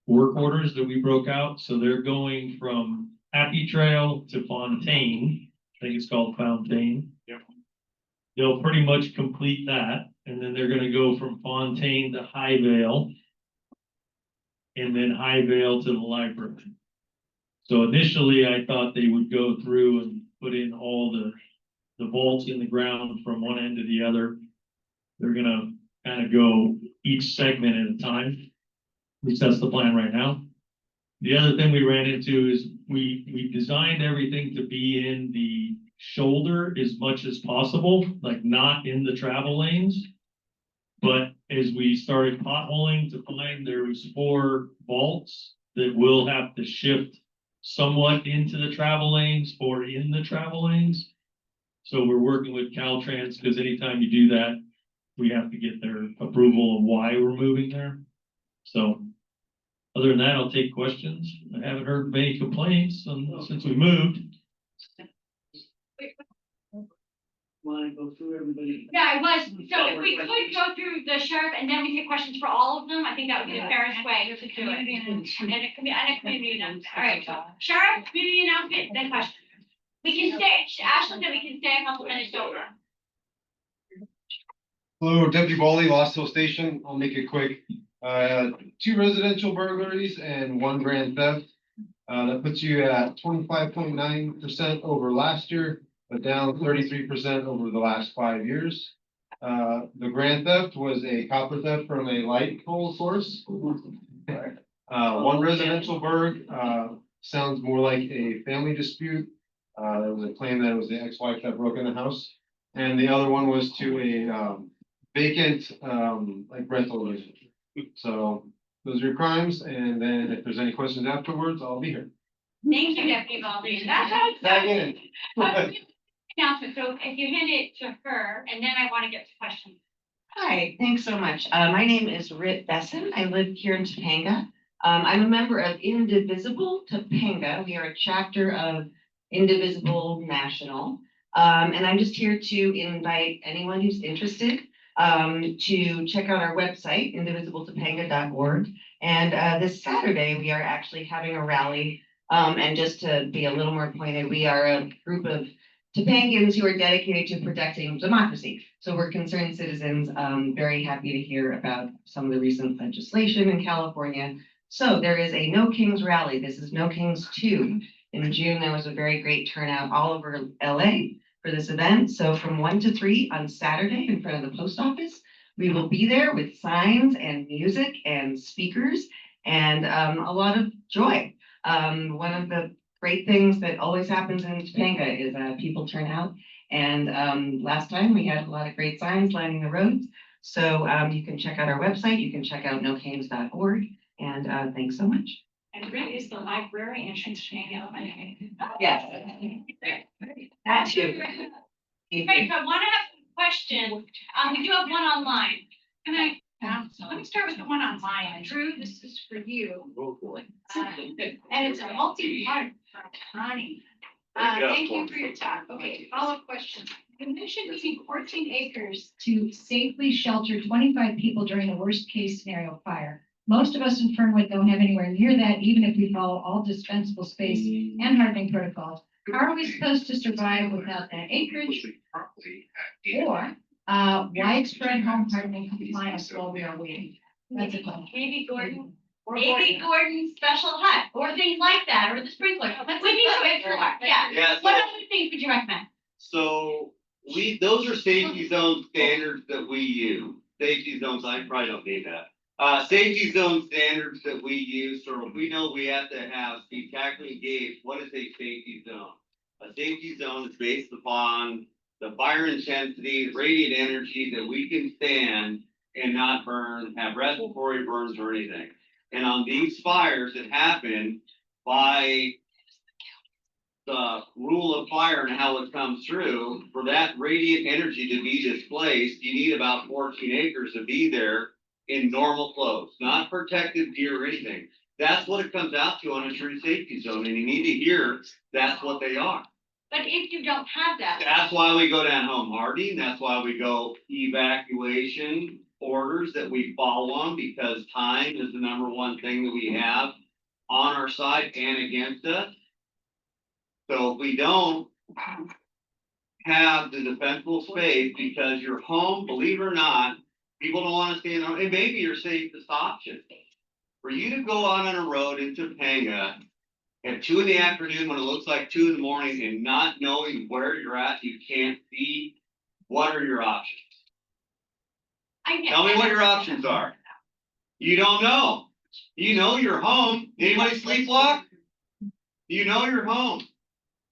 work orders that we broke out. So they're going from Happy Trail to Fontaine. I think it's called Fontaine. Yep. They'll pretty much complete that. And then they're gonna go from Fontaine to High Vale. And then High Vale to the library. So initially I thought they would go through and put in all the vaults in the ground from one end to the other. They're gonna kind of go each segment at a time. At least that's the plan right now. The other thing we ran into is we designed everything to be in the shoulder as much as possible, like not in the travel lanes. But as we started potholing to find, there was 4 vaults that will have to shift somewhat into the travel lanes or in the travel lanes. So we're working with Caltrans because anytime you do that, we have to get their approval of why we're moving there. So other than that, I'll take questions. I haven't heard many complaints since we moved. Want to go through everybody? Yeah, it was, so if we could go through the sheriff and then we take questions for all of them, I think that would be the fairest way to do it. And it could be, a community announcement, all right, sheriff, community announcement, then question. We can stay, Ashley said we can stay a couple minutes over. Hello, Deputy Bally, Lost Hill Station. I'll make it quick. 2 residential burglaries and 1 grand theft. That puts you at 25.9% over last year, but down 33% over the last 5 years. The grand theft was a copper theft from a light pole source. 1 residential burg, sounds more like a family dispute. There was a claim that it was the ex-wife that broke in the house. And the other one was to a vacant like rental unit. So those are your crimes, and then if there's any questions afterwards, I'll be here. Thank you, Deputy Baldwin. That's how it's done. Announcement, so if you hand it to her, and then I want to get to questions. Hi, thanks so much. My name is Rit Besson. I live here in Topanga. I'm a member of Indivisible Topanga. We are a chapter of Indivisible National. And I'm just here to invite anyone who's interested to check out our website, indivisibletopanga.org. And this Saturday, we are actually having a rally. And just to be a little more pointed, we are a group of Topangans who are dedicated to protecting democracy. So we're concerned citizens, very happy to hear about some of the recent legislation in California. So there is a No Kings rally. This is No Kings 2. In June, there was a very great turnout all over LA for this event. So from 1 to 3 on Saturday in front of the post office, we will be there with signs and music and speakers and a lot of joy. One of the great things that always happens in Topanga is people turn out. And last time we had a lot of great signs lining the roads. So you can check out our website. You can check out nokings.org. And thanks so much. And Rick is the librarian. Yes. That too. Great, so I want to have some questions. We do have one online. Can I, so let me start with the one online. Drew, this is for you. And it's a multi-part from Connie. Thank you for your talk. Okay, follow-up question. You mentioned using 14 acres to safely shelter 25 people during the worst case scenario fire. Most of us in Fernwood don't have anywhere near that, even if we follow all dispensable space and hardening protocols. How are we supposed to survive without that acreage? Or widespread home hardening compliance while we are waiting? That's a question. Maybe Gordon's special hut, or things like that, or the sprinkler. We need to explore, yeah. Yeah, What so- other things would you recommend? So those are safety zone standards that we use. Safety zones, I probably don't need that. Safety zone standards that we use, or we know we have to be tactically engaged. What is a safety zone? A safety zone is based upon the fire intensity, radiant energy that we can stand and not burn, have respiratory burns or anything. And on these fires that happen by the rule of fire and how it comes through, for that radiant energy to be displaced, you need about 14 acres to be there in normal flows, not protected gear or anything. That's what it comes out to on a true safety zone, and you need to hear that's what they are. But if you don't have that. That's why we go down home hardening. That's why we go evacuation orders that we follow on, because time is the number one thing that we have on our side and against us. So if we don't have the defensible space, because your home, believe it or not, people don't want to stay in their home, it may be your safest option. For you to go out on a road in Topanga at 2 PM when it looks like 2 AM and not knowing where you're at, you can't see, what are your options? Tell me what your options are. You don't know. You know you're home. Anybody sleepwalk? You know you're home.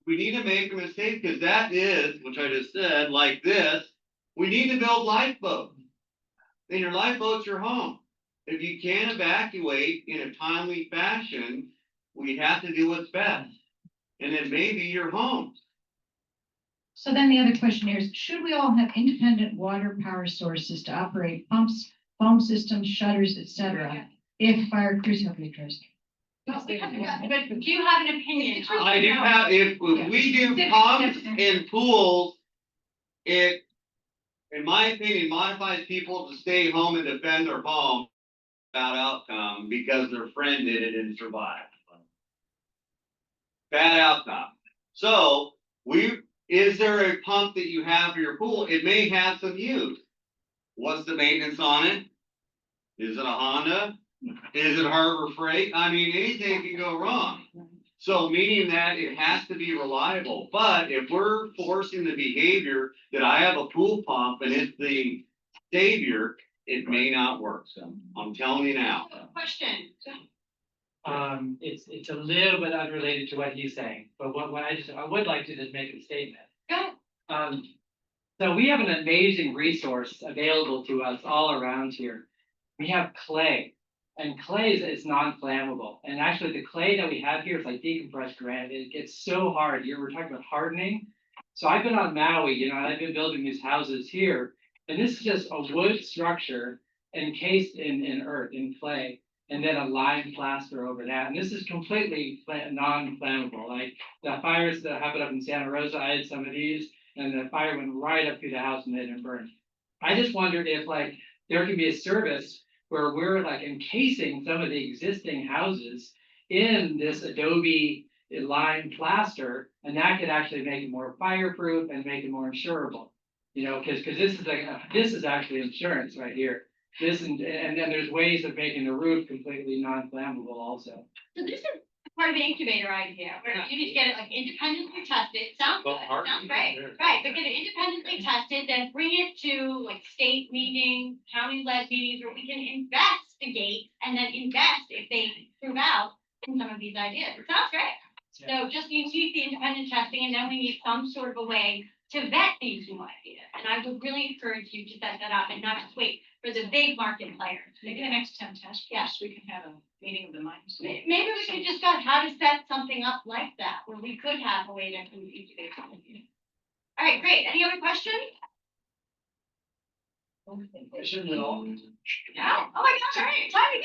We need to make a mistake, because that is, which I just said, like this, we need to build lifeboats. And your lifeboat's your home. If you can't evacuate in a timely fashion, we have to do what's best. And then maybe you're home. So then the other question here is, should we all have independent water power sources to operate pumps, foam systems, shutters, et cetera, if fire crews have to address? But do you have an opinion? I do have, if we do pumps and pools, it, in my opinion, modifies people to stay home and defend their home without outcome because their friend did it and survived. Bad outcome. So is there a pump that you have for your pool? It may have some use. What's the maintenance on it? Is it a Honda? Is it Harbor Freight? I mean, anything can go wrong. So meaning that it has to be reliable. But if we're forcing the behavior that I have a pool pump and it's the savior, it may not work. So I'm telling you now. Question. It's a little bit unrelated to what he's saying, but what I would like to just make a statement. Go. So we have an amazing resource available to us all around here. We have clay, and clay is non-flammable. And actually the clay that we have here is like decompressed granite. It gets so hard. We're talking about hardening. So I've been on Maui, and I've been building these houses here, and this is just a wood structure encased in earth, in clay, and then a lime plaster over that. And this is completely non-flammable. Like the fires that happened up in Santa Rosa, I had some of these, and the fire went right up through the house and they didn't burn. I just wondered if like there could be a service where we're like encasing some of the existing houses in this adobe lime plaster, and that could actually make it more fireproof and make it more insurable. You know, because this is actually insurance right here. This and then there's ways of making the roof completely non-flammable also. So this is part of the incubator idea, where you need to get it like independently tested. Sounds good, sounds great, right? But get it independently tested, then bring it to like state meetings, county-led meetings, where we can investigate and then invest if they prove out in some of these ideas. It sounds great. So just need the independent testing, and then we need some sort of a way to vet these new ideas. And I would really encourage you to set that up and not just wait for the big market players. Maybe the next 10 task force, we can have a meeting of the minds. Maybe we could discuss how to set something up like that, where we could have a way to incubate something. All right, great. Any other questions? Question at all? No? Oh my gosh, all right, time to go.